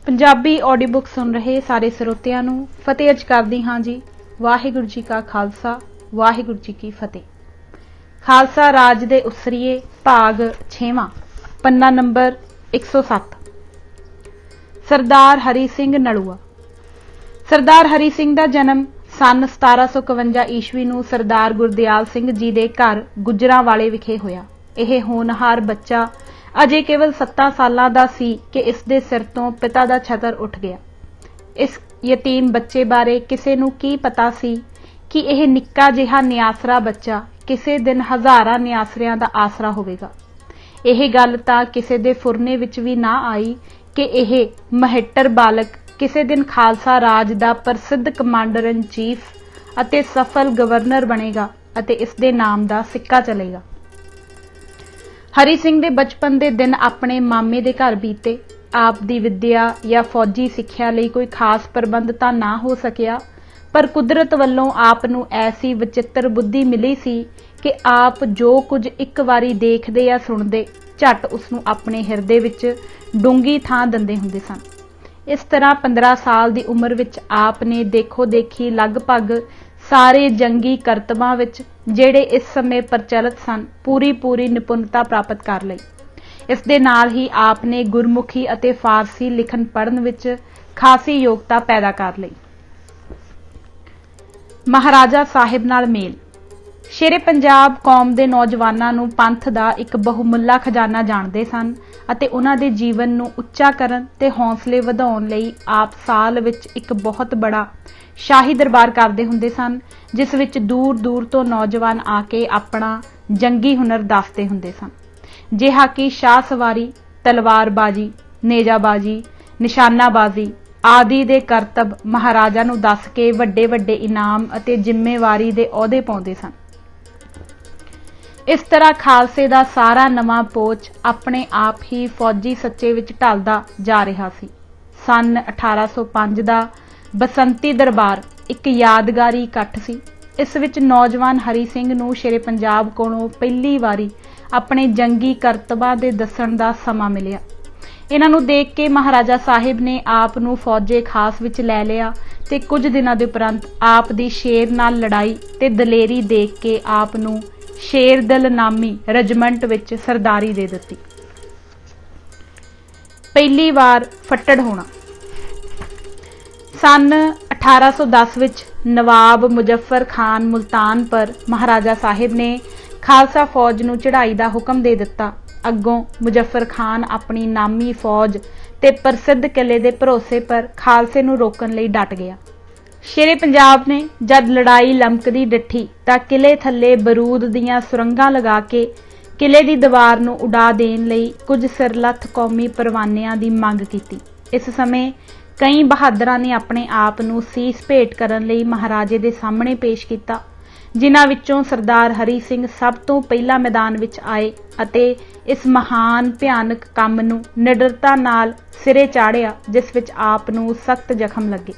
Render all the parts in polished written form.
Punjabi audio book सुन रहे सारे ਸਰੋਤਿਆਂ ਨੂੰ ਫਤਿਹ ਅਰਜ਼ ਕਰਦੀ ਹਾਂ ਜੀ। ਵਾਹਿਗੁਰੂ ਜੀ ਕਾ ਖਾਲਸਾ ਵਾਹਿਗੁਰੂ ਜੀ ਕੀ ਫਤਿਹ। ਖਾਲਸਾ ਰਾਜ ਦੇ ਉਸਰੀਏ ਭਾਗ 6ਵਾਂ ਪੰਨਾ ਨੰਬਰ 107। ਸਰਦਾਰ ਹਰੀ ਸਿੰਘ ਨਲੂਆ। ਸਰਦਾਰ ਹਰੀ ਸਿੰਘ ਦਾ ਜਨਮ ਸਨ 1751 ਈਸਵੀ ਨੂੰ ਸਰਦਾਰ ਗੁਰਦਿਆਲ ਸਿੰਘ ਜੀ ਦੇ ਘਰ ਗੁਜਰਾਂਵਾਲੇ ਵਿਖੇ ਹੋਇਆ। ਇਹ ਹੋਣਹਾਰ ਬੱਚਾ अजे केवल 7 सालां दा सी कि इस दे सिर तो पिता दा छतर उठ गया। इस यतीम बच्चे बारे किसे नूं की पता सी कि यह निक्का जिहा नियासरा बच्चा किसे दिन हज़ारां नियासरियां दा आसरा होवेगा। यह गल तां किसे दे फुरने विच भी ना आई कि यह महिटर बालक किसे दिन खालसा राज दा प्रसिद्ध कमांडर इन चीफ अते सफल गवर्नर बनेगा अते इस दे नाम दा सिक्का चलेगा। हरी सिंह दे बचपन दे दिन अपने मामे दे घर बीते। आप दी विद्या या फौजी सिक्ख्या लई कोई खास प्रबंध तां ना हो सकिया, पर कुदरत वल्लों आप नूं ऐसी विचित्र बुद्धि मिली सी कि आप जो कुछ एक वारी देखदे या सुणदे झट उसनूं अपने हिरदे विच डूंगी थां दिंदे हुंदे सन। इस तरह 15 साल दी उम्र विच आप ने देखो देखी लगभग सारे जंगी करतबां विच ਜਿਹੜੇ इस समय प्रचलित सन पूरी निपुणता प्राप्त कर लई। इस दे नाल ही आपने गुरमुखी अते फारसी लिखण पढ़न विच खासी योग्यता पैदा कर लई। महाराजा साहिब नाल मेल। शेरे पंजाब कौम दे नौजवानां नूं पंथ दा एक बहुमुल्ला खजाना जाणदे सन अते उन्हां दे जीवन नूं ਉੱਚਾ ਕਰਨ ते हौसले ਵਧਾਉਣ ਲਈ आप साल विच एक बहुत बड़ा शाही दरबार करते हुंदे सन, जिस विच दूर दूर तो नौजवान आके अपना जंगी हुनर दसते हुंदे सन, जिहा कि शाह सवारी, तलवारबाजी, नेजाबाजी, निशानाबाजी आदि दे करतब महाराजा नूं दस के वड्डे वड्डे इनाम अते जिम्मेवारी दे अहुदे पाउंदे सन। इस तरह खालसे दा सारा नवां पोच अपने आप ही फौजी सच्चे विच ढलदा जा रहा सी। सन 1805 दा बसंती दरबार एक यादगारी इकट्ठ सी। इस विच नौजवान हरी सिंह नूं शेरे पंजाब कोलों पहली वारी अपने जंगी करतबां दे दस्सण दा समां मिलिया। इन्हां नूं देख के महाराजा साहिब ने आप नूं फौजे खास विच लै लिया ते कुछ दिनां दे उपरंत आप दी शेर नाल लड़ाई ते दलेरी देख के आप नूं शेर दल नामी रजमंट विच सरदारी दे दित्ती। पहली वार फट्टड़ होना। सन 1810 विच नवाब मुजफ्फर खान मुल्तान पर महाराजा साहिब ने खालसा फौज नूं चढ़ाई दा हुक्म दे दिता। अगों मुजफ्फर खान अपनी नामी फौज ते प्रसिद्ध किले दे भरोसे पर खालसे नूं रोकण लई डट गया। शेरे पंजाब ने जद लड़ाई लमकदी डिठी तां किले थल्ले बरूद दीआं सुरंगां लगा के किले दी दीवार नूं उड़ा देण लई कुछ सिरलथ कौमी परवानिਆਂ दी मंग कीती। इस समय कई बहादुरां ने अपने आप नूं सीस भेट करन लई महाराजे दे सामणे पेश कीता, जिन्हां विचों सरदार हरी सिंह सब तो पहला मैदान विच आए अते इस महान भयानक काम नूं निडरता नाल सिरे चाढ़िया, जिस विच आप नूं सख्त जख्म लगे।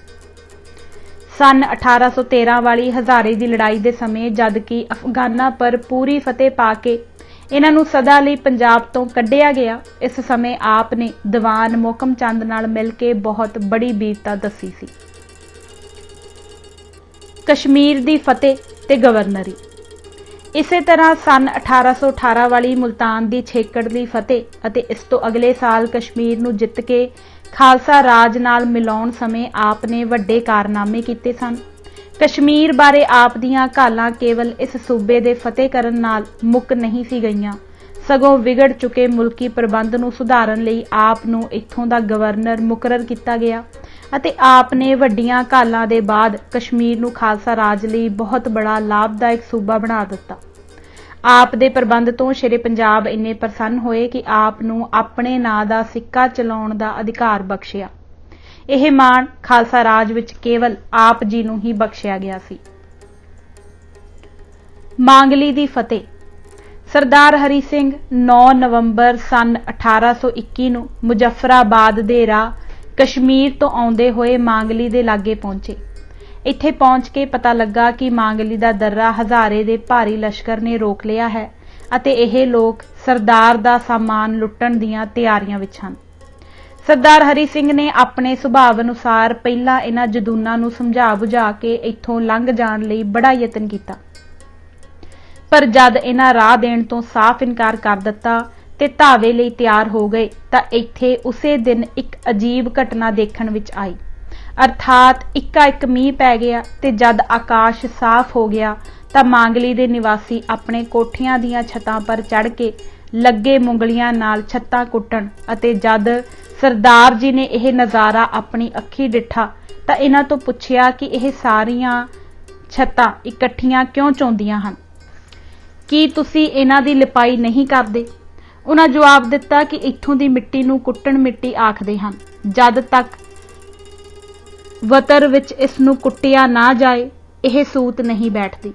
सन 1813 वाली हज़ारे की लड़ाई के समय जद कि अफगाना पर पूरी फतेह पा के इन्हां नूं सदा लई पंजाब तो कढ़िया गया, इस समय आप ने दीवान मोहकम चंद नाल मिल के बहुत बड़ी वीरता दसी सी। कश्मीर दी फतेह ते गवर्नरी। इसे तरह सन 1818 वाली मुल्तान दी छेकड़ दी फतेह अते इस तो अगले साल कश्मीर नूं जित के खालसा राज नाल मिलाउण समय आप ने वड्डे कारनामे कीते सन। कश्मीर बारे आप दीआं घालां केवल इस सूबे दे फतेह करन नाल मुक नहीं सी गईयां, सगों विगड़ चुके मुल्की प्रबंध नूं सुधारन लई आप नूं इत्थों दा गवर्नर मुकरर किया गया अते आप ने वड्डियां घालां दे बाद कश्मीर नूं खालसा राज लई बहुत बड़ा लाभदायक सूबा बना दिता। आप दे प्रबंध तो शेरे पंजाब इन्ने प्रसन्न होए कि आप नूं अपने नां दा सिक्का चलाउण दा अधिकार बख्शिया। यह माण खालसा राज विच केवल आप जी नूं ही बख्शिया गया सी। मांगली दी फतेह। सरदार हरी सिंह 9 नवंबर सन 1821 नूं मुजफ्फराबाद दे राह कश्मीर तो आउंदे होए मांगली दे लागे पहुंचे। इत्थे पहुंच के पता लगा कि मांगली दा दर्रा हज़ारे दे भारी लश्कर ने रोक लिया है अते यह लोग सरदार दा सामान लुट्टण दीआं तैयारियां विच हन। सरदार हरी सिंह ने अपने सुभाव अनुसार पहला इन्हां जदूनां नूं समझा बुझा के इत्थों लंघ जाण लई बड़ा यतन कीता, पर जद इन्हां राह देण तों साफ इनकार कर दिता ते धावे लई तैयार हो गए तां इत्थे उसे दिन एक अजीब घटना देखण विच आई। अर्थात इक्का एक मींह पै गया ते जद आकाश साफ हो गया तां मांगली दे निवासी अपने कोठियां दीयां छतां पर चढ़ के लगे मुंगलियां नाल छत्तां कुट्टण अते जद सरदार जी ने यह नज़ारा अपनी अखी डिठा तां इन्हां तों पुछिया कि यह सारियां छत्तां इकट्ठियां क्यों चौंदियां हन, की तुसी इन्हां दी लिपाई नहीं करदे? उन्हां जवाब दिता कि इत्थों दी मिट्टी नूं कुट्टण मिट्टी आखदे हन, जद तक वतर विच इस नूं कुट्टिया ना जाए यह सूत नहीं बैठदी।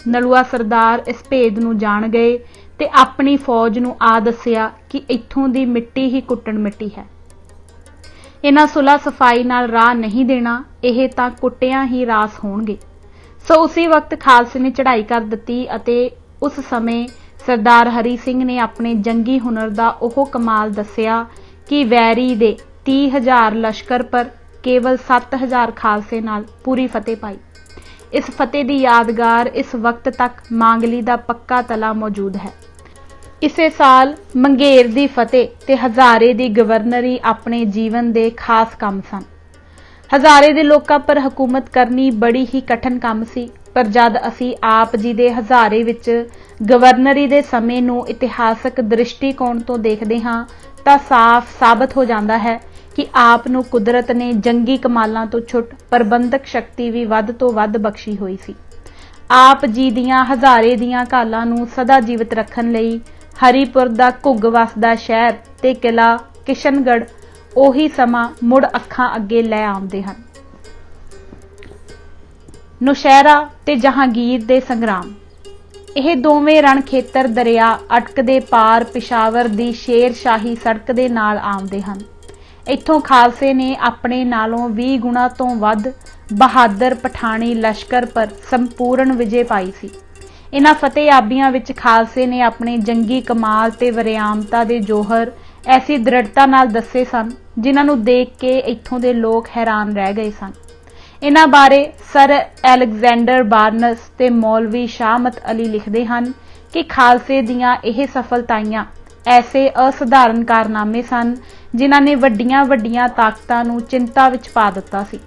नलूआ सरदार इस भेद नूं जाण गए ते अपनी फौज नूं आ दस्सिया कि इत्थों दी मिट्टी ही कुट्टण मिट्टी है, इन्हां सुलह सफाई नाल राह नहीं देना, यह तां कुट्टियां ही रास होणगे। सो उसी वक्त खालसे ने चढ़ाई कर दित्ती अते उस समय सरदार हरी सिंह ने अपने जंगी हुनर दा ओह कमाल दस्सिया कि वैरी दे 30,000 लश्कर पर केवल 7,000 खालसे नाल पूरी फतेह पाई। इस फतेह दी यादगार इस वक्त तक मांगली दा पक्का तला मौजूद है। इसे साल मंगेर दी फतेह ते हज़ारे दी गवर्नरी अपने जीवन दे खास काम सन। हज़ारे दे लोकां पर हुकूमत करनी बड़ी ही कठिन काम सी, पर जद असी आप जी दे हज़ारे विच गवर्नरी दे समय नूं इतिहासक दृष्टिकोण तो देखदे हां तां साफ साबित हो जांदा है कि आप नूं कुदरत ने जंगी कमालां तो छुट प्रबंधक शक्ति भी वध तो वध बख्शी हुई सी। आप जी दियां हज़ारे दियां घालां नूं सदा जीवित रखण लई हरीपुर दा घुग वसदा शहर ते किला किशनगढ़ ओही समा मुड़ अखां अगे लै आउंदे हन। नौशहरा ते जहांगीर दे संग्राम, यह दोवें रण खेतर दरिया अटक दे पार पिशावर दी शेरशाही सड़क दे नाल आउंदे हन। इत्थों खालसे ने अपने नालों 20 गुणा तो वध बहादुर पठानी लश्कर पर संपूर्ण विजय पाई सी। इन्हां फतेहाबियां विच खालसे ने अपने जंगी कमाल ते वरियामता दे जोहर ऐसी दृढ़ता नाल दस्से सन जिन्हां नूं देख के इत्थों दे लोग हैरान रह गए सन। इन्हां बारे सर एलेगजेंडर बार्नस ते मौलवी शाहमत अली लिखदे हन कि खालसे दियां यह सफलताइयां ऐसे असाधारण कारनामे सन जिन्हां ने वड्डियां वड्डियां ताकतां नूं चिंता विच पा दित्ता सी।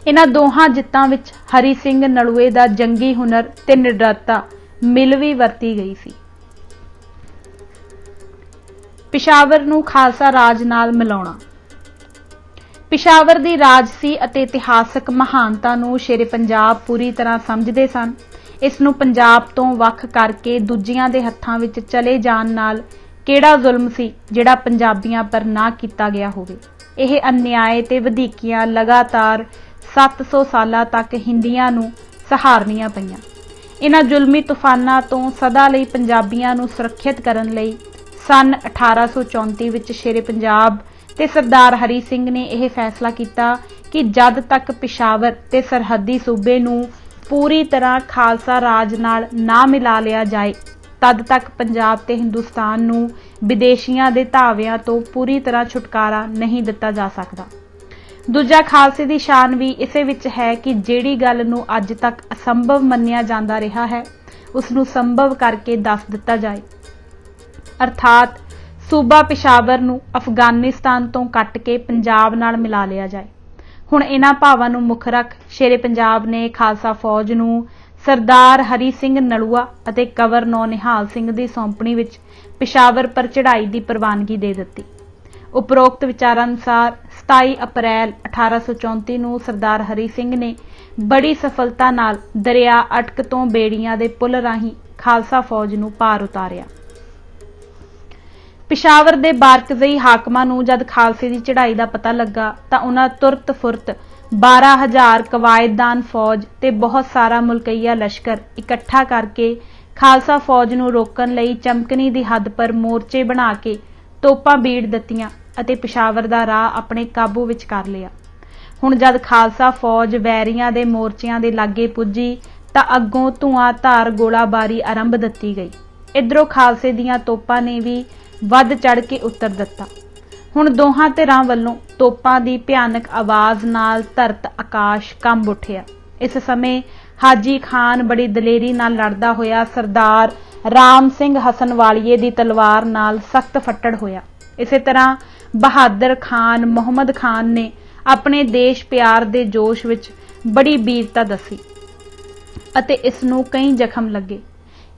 इन्हां दोहां जित्तां विच हरी सिंह नलूए दा जंगी हुनर ते निडरता मिल भी वरती गई सी। पिशावर नूं खालसा राज नाल मिलाउणा, पिशावर दी राजसी अते इतिहासक महानता नूं शेरे पंजाब पूरी तरह समझदे सन। इस नूं पंजाब तो वख करके दूजियां दे हत्थां विच चले जाण नाल किहड़ा जुल्म सी जिहड़ा पंजाबियां पर ना कीता गया होवे। यह अन्याय ते वधीकियां लगातार 700 सालां तक हिंदियां नूं सहारनियां पईयां। इन्हां जुल्मी तूफानां तो सदा लई पंजाबियां नूं सुरੱਖਿਅਤ करन लई सन 1834 विच शेरे पंजाब ते सरदार हरी सिंह ने यह फैसला किया कि जद तक पिशावर ते सरहदी सूबे नूं पूरी तरह खालसा राज नाल ना मिला लिया जाए तद तक पंजाब ते हिंदुस्तान नूं विदेशियां दे धावियां तो पूरी तरह छुटकारा नहीं दिता जा सकदा। दूजा खालसे दी शान भी इसे विच है कि जिहड़ी गल नूं अज तक असंभव मन्निया जांदा रहा है उस नूं संभव करके दस दिता जाए। अर्थात सूबा पिशावर नूं अफगानिस्तान तो कट के पंजाब नाल मिला लिया जाए। हुण इन्हां भावां नूं मुख रख शेरे पंजाब ने खालसा फौज नूं सरदार हरी सिंह नलूआ अते कंवर नौ निहाल सिंह दी सौंपणी विच पिशावर पर चढ़ाई की प्रवानगी दे दित्ती। उपरोक्त विचारां अनुसार 27 अप्रैल 1834 नूं सरदार हरी सिंह ने बड़ी सफलता नाल दरिया अटक तो बेड़ियां दे पुल राहीं खालसा फौज नूं पार उतारिया। पिशावर दे बारकजई हाकमां नूं जद खालसे की चढ़ाई का पता लगा तां उन्हां तुरत फुरत 12,000 कवायददान फौज ते बहुत सारा मुल्कईया लश्कर इकट्ठा करके खालसा फौज नूं रोकण लई चमकनी दी हद पर मोर्चे बना के तोपां बीड़ दित्तियां अते पिशावर दा राह अपने काबू विच कर लिया। हुण जद खालसा फौज वैरियां दे मोर्चियां दे लागे पुजी तां अग्गों धुआं धार गोलाबारी आरंभ दित्ती गई। इधरों खालसे दीयां तोपां ने भी वध चढ़ के उतर दिता। ਹੁਣ ਦੋਹਾਂ ਧਿਰਾਂ ਵੱਲੋਂ ਤੋਪਾਂ ਦੀ ਭਿਆਨਕ ਆਵਾਜ਼ ਨਾਲ ਧਰਤ ਆਕਾਸ਼ ਕੰਬ ਉੱਠਿਆ। ਇਸ ਸਮੇਂ ਹਾਜੀ ਖਾਨ ਬੜੀ ਦਲੇਰੀ ਨਾਲ ਲੜਦਾ ਹੋਇਆ ਸਰਦਾਰ ਰਾਮ ਸਿੰਘ ਹਸਨਵਾਲੀਏ ਦੀ ਤਲਵਾਰ ਨਾਲ ਸਖਤ ਫੱਟੜ ਹੋਇਆ। ਇਸੇ ਤਰ੍ਹਾਂ ਬਹਾਦਰ ਖਾਨ ਮੁਹੰਮਦ ਖਾਨ ਨੇ ਆਪਣੇ ਦੇਸ਼ ਪਿਆਰ ਦੇ ਜੋਸ਼ ਵਿੱਚ ਬੜੀ ਵੀਰਤਾ ਦੱਸੀ ਅਤੇ ਇਸ ਨੂੰ ਕਈ ਜ਼ਖਮ ਲੱਗੇ।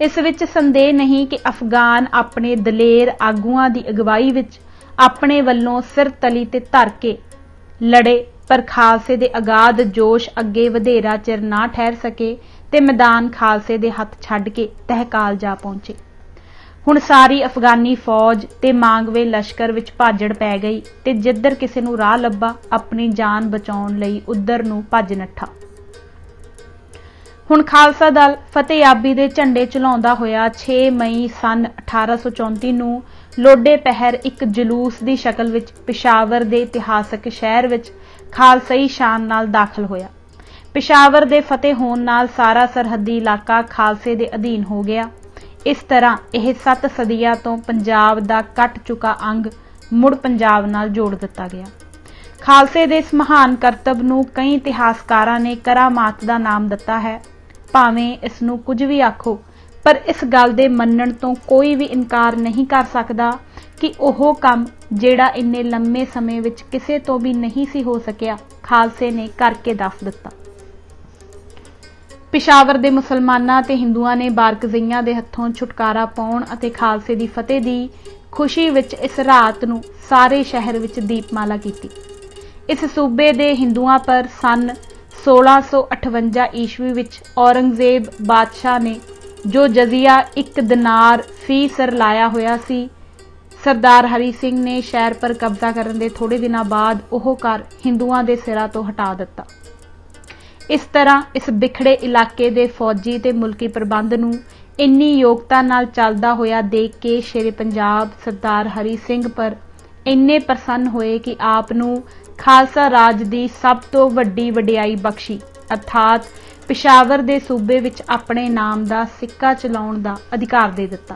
ਇਸ ਵਿੱਚ ਸੰਦੇਹ ਨਹੀਂ ਕਿ ਅਫਗਾਨ ਆਪਣੇ ਦਲੇਰ ਆਗੂਆਂ ਦੀ ਅਗਵਾਈ ਵਿੱਚ ਆਪਣੇ ਵੱਲੋਂ ਸਿਰ ਤਲੀ ਤੇ ਧਰ ਕੇ ਲੜੇ, ਪਰ ਖਾਲਸੇ ਦੇ ਅਗਾਧ ਜੋਸ਼ ਅੱਗੇ ਵਧੇਰਾ ਚਿਰ ਨਾ ਠਹਿਰ ਸਕੇ ਤੇ ਮੈਦਾਨ ਖਾਲਸੇ ਦੇ ਹੱਥ ਛੱਡ ਕੇ ਤਹਿਕਾਲ ਜਾ ਪਹੁੰਚੇ। ਹੁਣ ਸਾਰੀ ਅਫਗਾਨੀ ਫੌਜ ਤੇ ਮਾਂਗਵੇ ਲਸ਼ਕਰ ਵਿੱਚ ਭਾਜੜ ਪੈ ਗਈ ਤੇ ਜਿੱਧਰ ਕਿਸੇ ਨੂੰ ਰਾਹ ਲੱਭਾ ਆਪਣੀ ਜਾਨ ਬਚਾਉਣ ਲਈ ਉਧਰ ਨੂੰ ਭੱਜ ਨੱਠਾ। ਹੁਣ ਖਾਲਸਾ ਦਲ ਫਤਿਆਬੀ ਦੇ ਝੰਡੇ ਝੁਲਾਉਂਦਾ ਹੋਇਆ 6 ਮਈ ਸਨ 1834 ਨੂੰ ਲੋਡੇ ਪਹਿਰ ਇੱਕ ਜਲੂਸ ਦੀ ਸ਼ਕਲ ਵਿੱਚ ਪਿਸ਼ਾਵਰ ਦੇ ਇਤਿਹਾਸਕ ਸ਼ਹਿਰ ਵਿੱਚ ਖਾਲਸਾਈ ਸ਼ਾਨ ਨਾਲ ਦਾਖਲ ਹੋਇਆ। ਪਿਸ਼ਾਵਰ ਦੇ ਫਤਿਹ ਹੋਣ ਨਾਲ ਸਾਰਾ ਸਰਹੱਦੀ ਇਲਾਕਾ ਖਾਲਸੇ ਦੇ ਅਧੀਨ ਹੋ ਗਿਆ। ਇਸ ਤਰ੍ਹਾਂ ਇਹ 7 ਸਦੀਆਂ ਤੋਂ ਪੰਜਾਬ ਦਾ ਕੱਟ ਚੁੱਕਾ ਅੰਗ ਮੁੜ ਪੰਜਾਬ ਨਾਲ ਜੋੜ ਦਿੱਤਾ ਗਿਆ। ਖਾਲਸੇ ਦੇ ਇਸ ਮਹਾਨ ਕਰਤੱਵ ਨੂੰ ਕਈ ਇਤਿਹਾਸਕਾਰਾਂ ਨੇ ਕਰਾਮਾਤ ਦਾ ਨਾਮ ਦਿੱਤਾ ਹੈ। ਭਾਵੇਂ ਇਸ ਨੂੰ ਕੁਝ ਵੀ ਆਖੋ, ਪਰ ਇਸ ਗੱਲ ਦੇ ਮੰਨਣ ਤੋਂ ਕੋਈ ਵੀ ਇਨਕਾਰ ਨਹੀਂ ਕਰ ਸਕਦਾ ਕਿ ਉਹ ਕੰਮ ਜਿਹੜਾ ਇੰਨੇ ਲੰਮੇ ਸਮੇਂ ਵਿੱਚ ਕਿਸੇ ਤੋਂ ਵੀ ਨਹੀਂ ਸੀ ਹੋ ਸਕਿਆ, ਖਾਲਸੇ ਨੇ ਕਰਕੇ ਦੱਸ ਦਿੱਤਾ। ਪਿਸ਼ਾਵਰ ਦੇ ਮੁਸਲਮਾਨਾਂ ਤੇ ਹਿੰਦੂਆਂ ਨੇ ਬਾਰਕਜ਼ਈਆਂ ਦੇ ਹੱਥੋਂ ਛੁਟਕਾਰਾ ਪਾਉਣ ਅਤੇ ਖਾਲਸੇ ਦੀ ਫਤਿਹ ਦੀ ਖੁਸ਼ੀ ਵਿੱਚ ਇਸ ਰਾਤ ਨੂੰ ਸਾਰੇ ਸ਼ਹਿਰ ਵਿੱਚ ਦੀਪਮਾਲਾ ਕੀਤੀ। ਇਸ ਸੂਬੇ ਦੇ ਹਿੰਦੂਆਂ ਪਰ ਸਨ 1658 ਈਸਵੀ ਵਿੱਚ ਔਰੰਗਜ਼ੇਬ ਬਾਦਸ਼ਾਹ ਨੇ ਜੋ ਜਜ਼ੀਆ 1 ਦਿਨਾਰ ਫੀ ਸਿਰ ਲਾਇਆ ਹੋਇਆ ਸੀ, ਸਰਦਾਰ ਹਰੀ ਸਿੰਘ ਨੇ ਸ਼ਹਿਰ ਪਰ ਕਬਜ਼ਾ ਕਰਨ ਦੇ ਥੋੜੇ ਦਿਨਾਂ ਬਾਅਦ ਉਹ ਕਰ ਹਿੰਦੂਆਂ ਦੇ ਸਿਰਾਂ ਤੋਂ ਹਟਾ ਦਿੱਤਾ। ਇਸ ਤਰ੍ਹਾਂ ਇਸ ਬਿਖੜੇ ਇਲਾਕੇ ਦੇ ਫੌਜੀ ਤੇ ਮੁਲਕੀ ਪ੍ਰਬੰਧ ਨੂੰ ਇੰਨੀ ਯੋਗਤਾ ਨਾਲ ਚੱਲਦਾ ਹੋਇਆ ਦੇਖ ਕੇ ਸ਼ੇਰੇ ਪੰਜਾਬ ਸਰਦਾਰ ਹਰੀ ਸਿੰਘ ਪਰ ਇੰਨੇ ਪ੍ਰਸੰਨ ਹੋਏ ਕਿ ਆਪ ਨੂੰ ਖਾਲਸਾ ਰਾਜ ਦੀ ਸਭ ਤੋਂ ਵੱਡੀ ਵਡਿਆਈ ਬਖਸ਼ੀ, ਅਰਥਾਤ ਪਿਸ਼ਾਵਰ ਦੇ ਸੂਬੇ ਵਿੱਚ ਆਪਣੇ ਨਾਮ ਦਾ ਸਿੱਕਾ ਚਲਾਉਣ ਦਾ ਅਧਿਕਾਰ ਦੇ ਦਿੱਤਾ।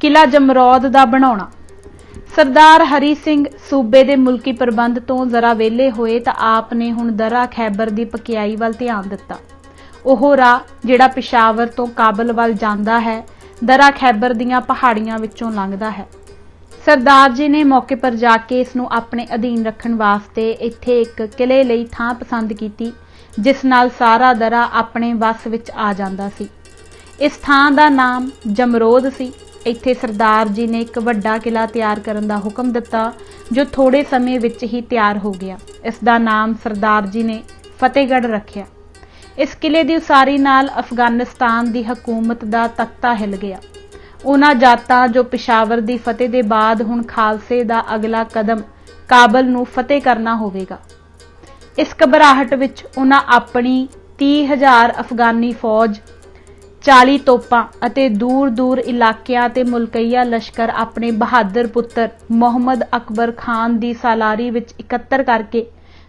ਕਿਲਾ ਜਮਰੌਦ ਦਾ ਬਣਾਉਣਾ। ਸਰਦਾਰ ਹਰੀ ਸਿੰਘ ਸੂਬੇ ਦੇ ਮੁਲਕੀ ਪ੍ਰਬੰਧ ਤੋਂ ਜ਼ਰਾ ਵਿਹਲੇ ਹੋਏ ਤਾਂ ਆਪ ਨੇ ਹੁਣ ਦਰਾ ਖੈਬਰ ਦੀ ਪਕਿਆਈ ਵੱਲ ਧਿਆਨ ਦਿੱਤਾ। ਉਹ ਰਾਹ ਜਿਹੜਾ ਪਿਸ਼ਾਵਰ ਤੋਂ ਕਾਬਲ ਵੱਲ ਜਾਂਦਾ ਹੈ, ਦਰਾ ਖੈਬਰ ਦੀਆਂ ਪਹਾੜੀਆਂ ਵਿੱਚੋਂ ਲੰਘਦਾ ਹੈ। ਸਰਦਾਰ ਜੀ ਨੇ ਮੌਕੇ ਪਰ ਜਾ ਕੇ ਇਸ ਨੂੰ ਆਪਣੇ ਅਧੀਨ ਰੱਖਣ ਵਾਸਤੇ ਇੱਥੇ ਇੱਕ ਕਿਲੇ ਲਈ ਥਾਂ ਪਸੰਦ ਕੀਤੀ, ਜਿਸ ਨਾਲ ਸਾਰਾ ਦਰਾ ਆਪਣੇ ਵੱਸ ਵਿੱਚ ਆ ਜਾਂਦਾ ਸੀ। ਇਸ ਥਾਂ ਦਾ ਨਾਮ ਜਮਰੋਦ ਸੀ। ਇੱਥੇ ਸਰਦਾਰ ਜੀ ਨੇ ਇੱਕ ਵੱਡਾ ਕਿਲਾ ਤਿਆਰ ਕਰਨ ਦਾ ਹੁਕਮ ਦਿੱਤਾ, ਜੋ ਥੋੜੇ ਸਮੇਂ ਵਿੱਚ ਹੀ ਤਿਆਰ ਹੋ ਗਿਆ। ਇਸ ਦਾ ਨਾਮ ਸਰਦਾਰ ਜੀ ਨੇ ਫਤਿਹਗੜ੍ਹ ਰੱਖਿਆ। ਇਸ ਕਿਲੇ ਦੀ ਉਸਾਰੀ ਨਾਲ ਅਫਗਾਨਿਸਤਾਨ ਦੀ ਹਕੂਮਤ ਦਾ ਤਖਤਾ ਹਿੱਲ ਗਿਆ। ਉਹਨਾਂ ਜਾਤਾਂ ਜੋ ਪਿਸ਼ਾਵਰ ਦੀ ਫਤਿਹ ਦੇ ਬਾਅਦ ਹੁਣ ਖਾਲਸੇ ਦਾ ਅਗਲਾ ਕਦਮ ਕਾਬਲ ਨੂੰ ਫਤਿਹ ਕਰਨਾ ਹੋਵੇਗਾ। ਇਸ ਘਬਰਾਹਟ ਵਿੱਚ ਉਹਨਾਂ ਆਪਣੀ 30,000 ਅਫਗਾਨੀ ਫੌਜ, 40 ਤੋਪਾਂ ਅਤੇ ਦੂਰ-ਦੂਰ ਇਲਾਕਿਆਂ ਤੇ ਮੁਲਕਈਆ ਲਸ਼ਕਰ ਆਪਣੇ ਬਹਾਦਰ ਪੁੱਤਰ ਮੁਹੰਮਦ ਅਕਬਰ ਖਾਨ ਦੀ ਸਾਲਾਰੀ ਵਿੱਚ ਇਕੱਤਰ ਕਰਕੇ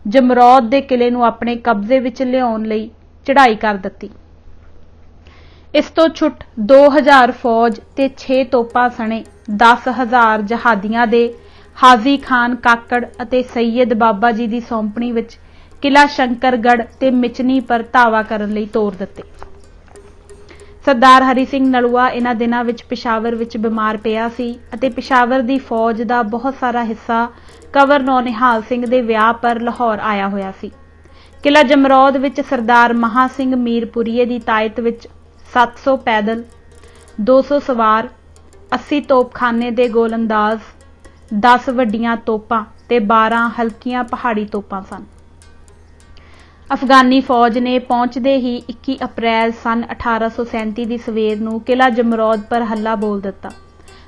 ਜਮਰੌਦ ਦੇ ਕਿਲੇ ਨੂੰ ਆਪਣੇ ਕਬਜ਼ੇ ਵਿੱਚ ਲਿਆਉਣ ਲਈ ਚੜ੍ਹਾਈ ਕਰ ਦਿੱਤੀ। ਇਸ ਤੋਂ ਛੁੱਟ 2000 ਫੌਜ ਤੇ 6 ਤੋਪਾਂ ਸਣੇ 10,000 ਜਹਾਦੀਆਂ ਦੇ ਹਾਜੀ ਖਾਨ ਕਾਕੜ ਅਤੇ ਸੈਯਦ ਬਾਬਾ ਜੀ ਦੀ ਸੌਂਪਣੀ ਵਿੱਚ ਕਿਲਾ ਸ਼ੰਕਰਗੜ੍ਹ ਤੇ ਮਿਚਨੀ ਪਰ ਧਾਵਾ ਕਰਨ ਲਈ ਤੋਰ ਦਿੱਤੇ। ਸਰਦਾਰ ਹਰੀ ਸਿੰਘ ਨਲੂਆ ਇਹਨਾਂ ਦਿਨਾਂ ਵਿੱਚ ਪਿਸ਼ਾਵਰ ਵਿੱਚ ਬਿਮਾਰ ਪਿਆ ਸੀ ਅਤੇ ਪਿਸ਼ਾਵਰ ਦੀ ਫੌਜ ਦਾ ਬਹੁਤ ਸਾਰਾ ਹਿੱਸਾ ਕੰਵਰ ਨਿਹਾਲ ਸਿੰਘ ਦੇ ਵਿਆਹ ਪਰ ਲਾਹੌਰ ਆਇਆ ਹੋਇਆ ਸੀ। ਕਿਲਾ ਜਮਰੌਦ ਵਿੱਚ ਸਰਦਾਰ ਮਹਾ ਸਿੰਘ ਮੀਰਪੁਰੀਏ ਦੀ ਤਾਇਤ ਵਿੱਚ 700 ਪੈਦਲ, 200 ਸਵਾਰ, 80 ਤੋਪਖਾਨੇ ਦੇ ਗੋਲੰਦਾਜ਼, 10 ਵੱਡੀਆਂ ਤੋਪਾਂ ਤੇ 12 ਹਲਕੀਆਂ ਪਹਾੜੀ ਤੋਪਾਂ ਸਨ। ਅਫਗਾਨੀ ਫੌਜ ਨੇ ਪਹੁੰਚਦੇ ਹੀ 21 ਅਪ੍ਰੈਲ ਸਨ 1837 ਦੀ ਸਵੇਰ ਨੂੰ ਕਿਲਾ ਜਮਰੌਦ ਪਰ ਹੱਲਾ ਬੋਲ ਦਿੱਤਾ।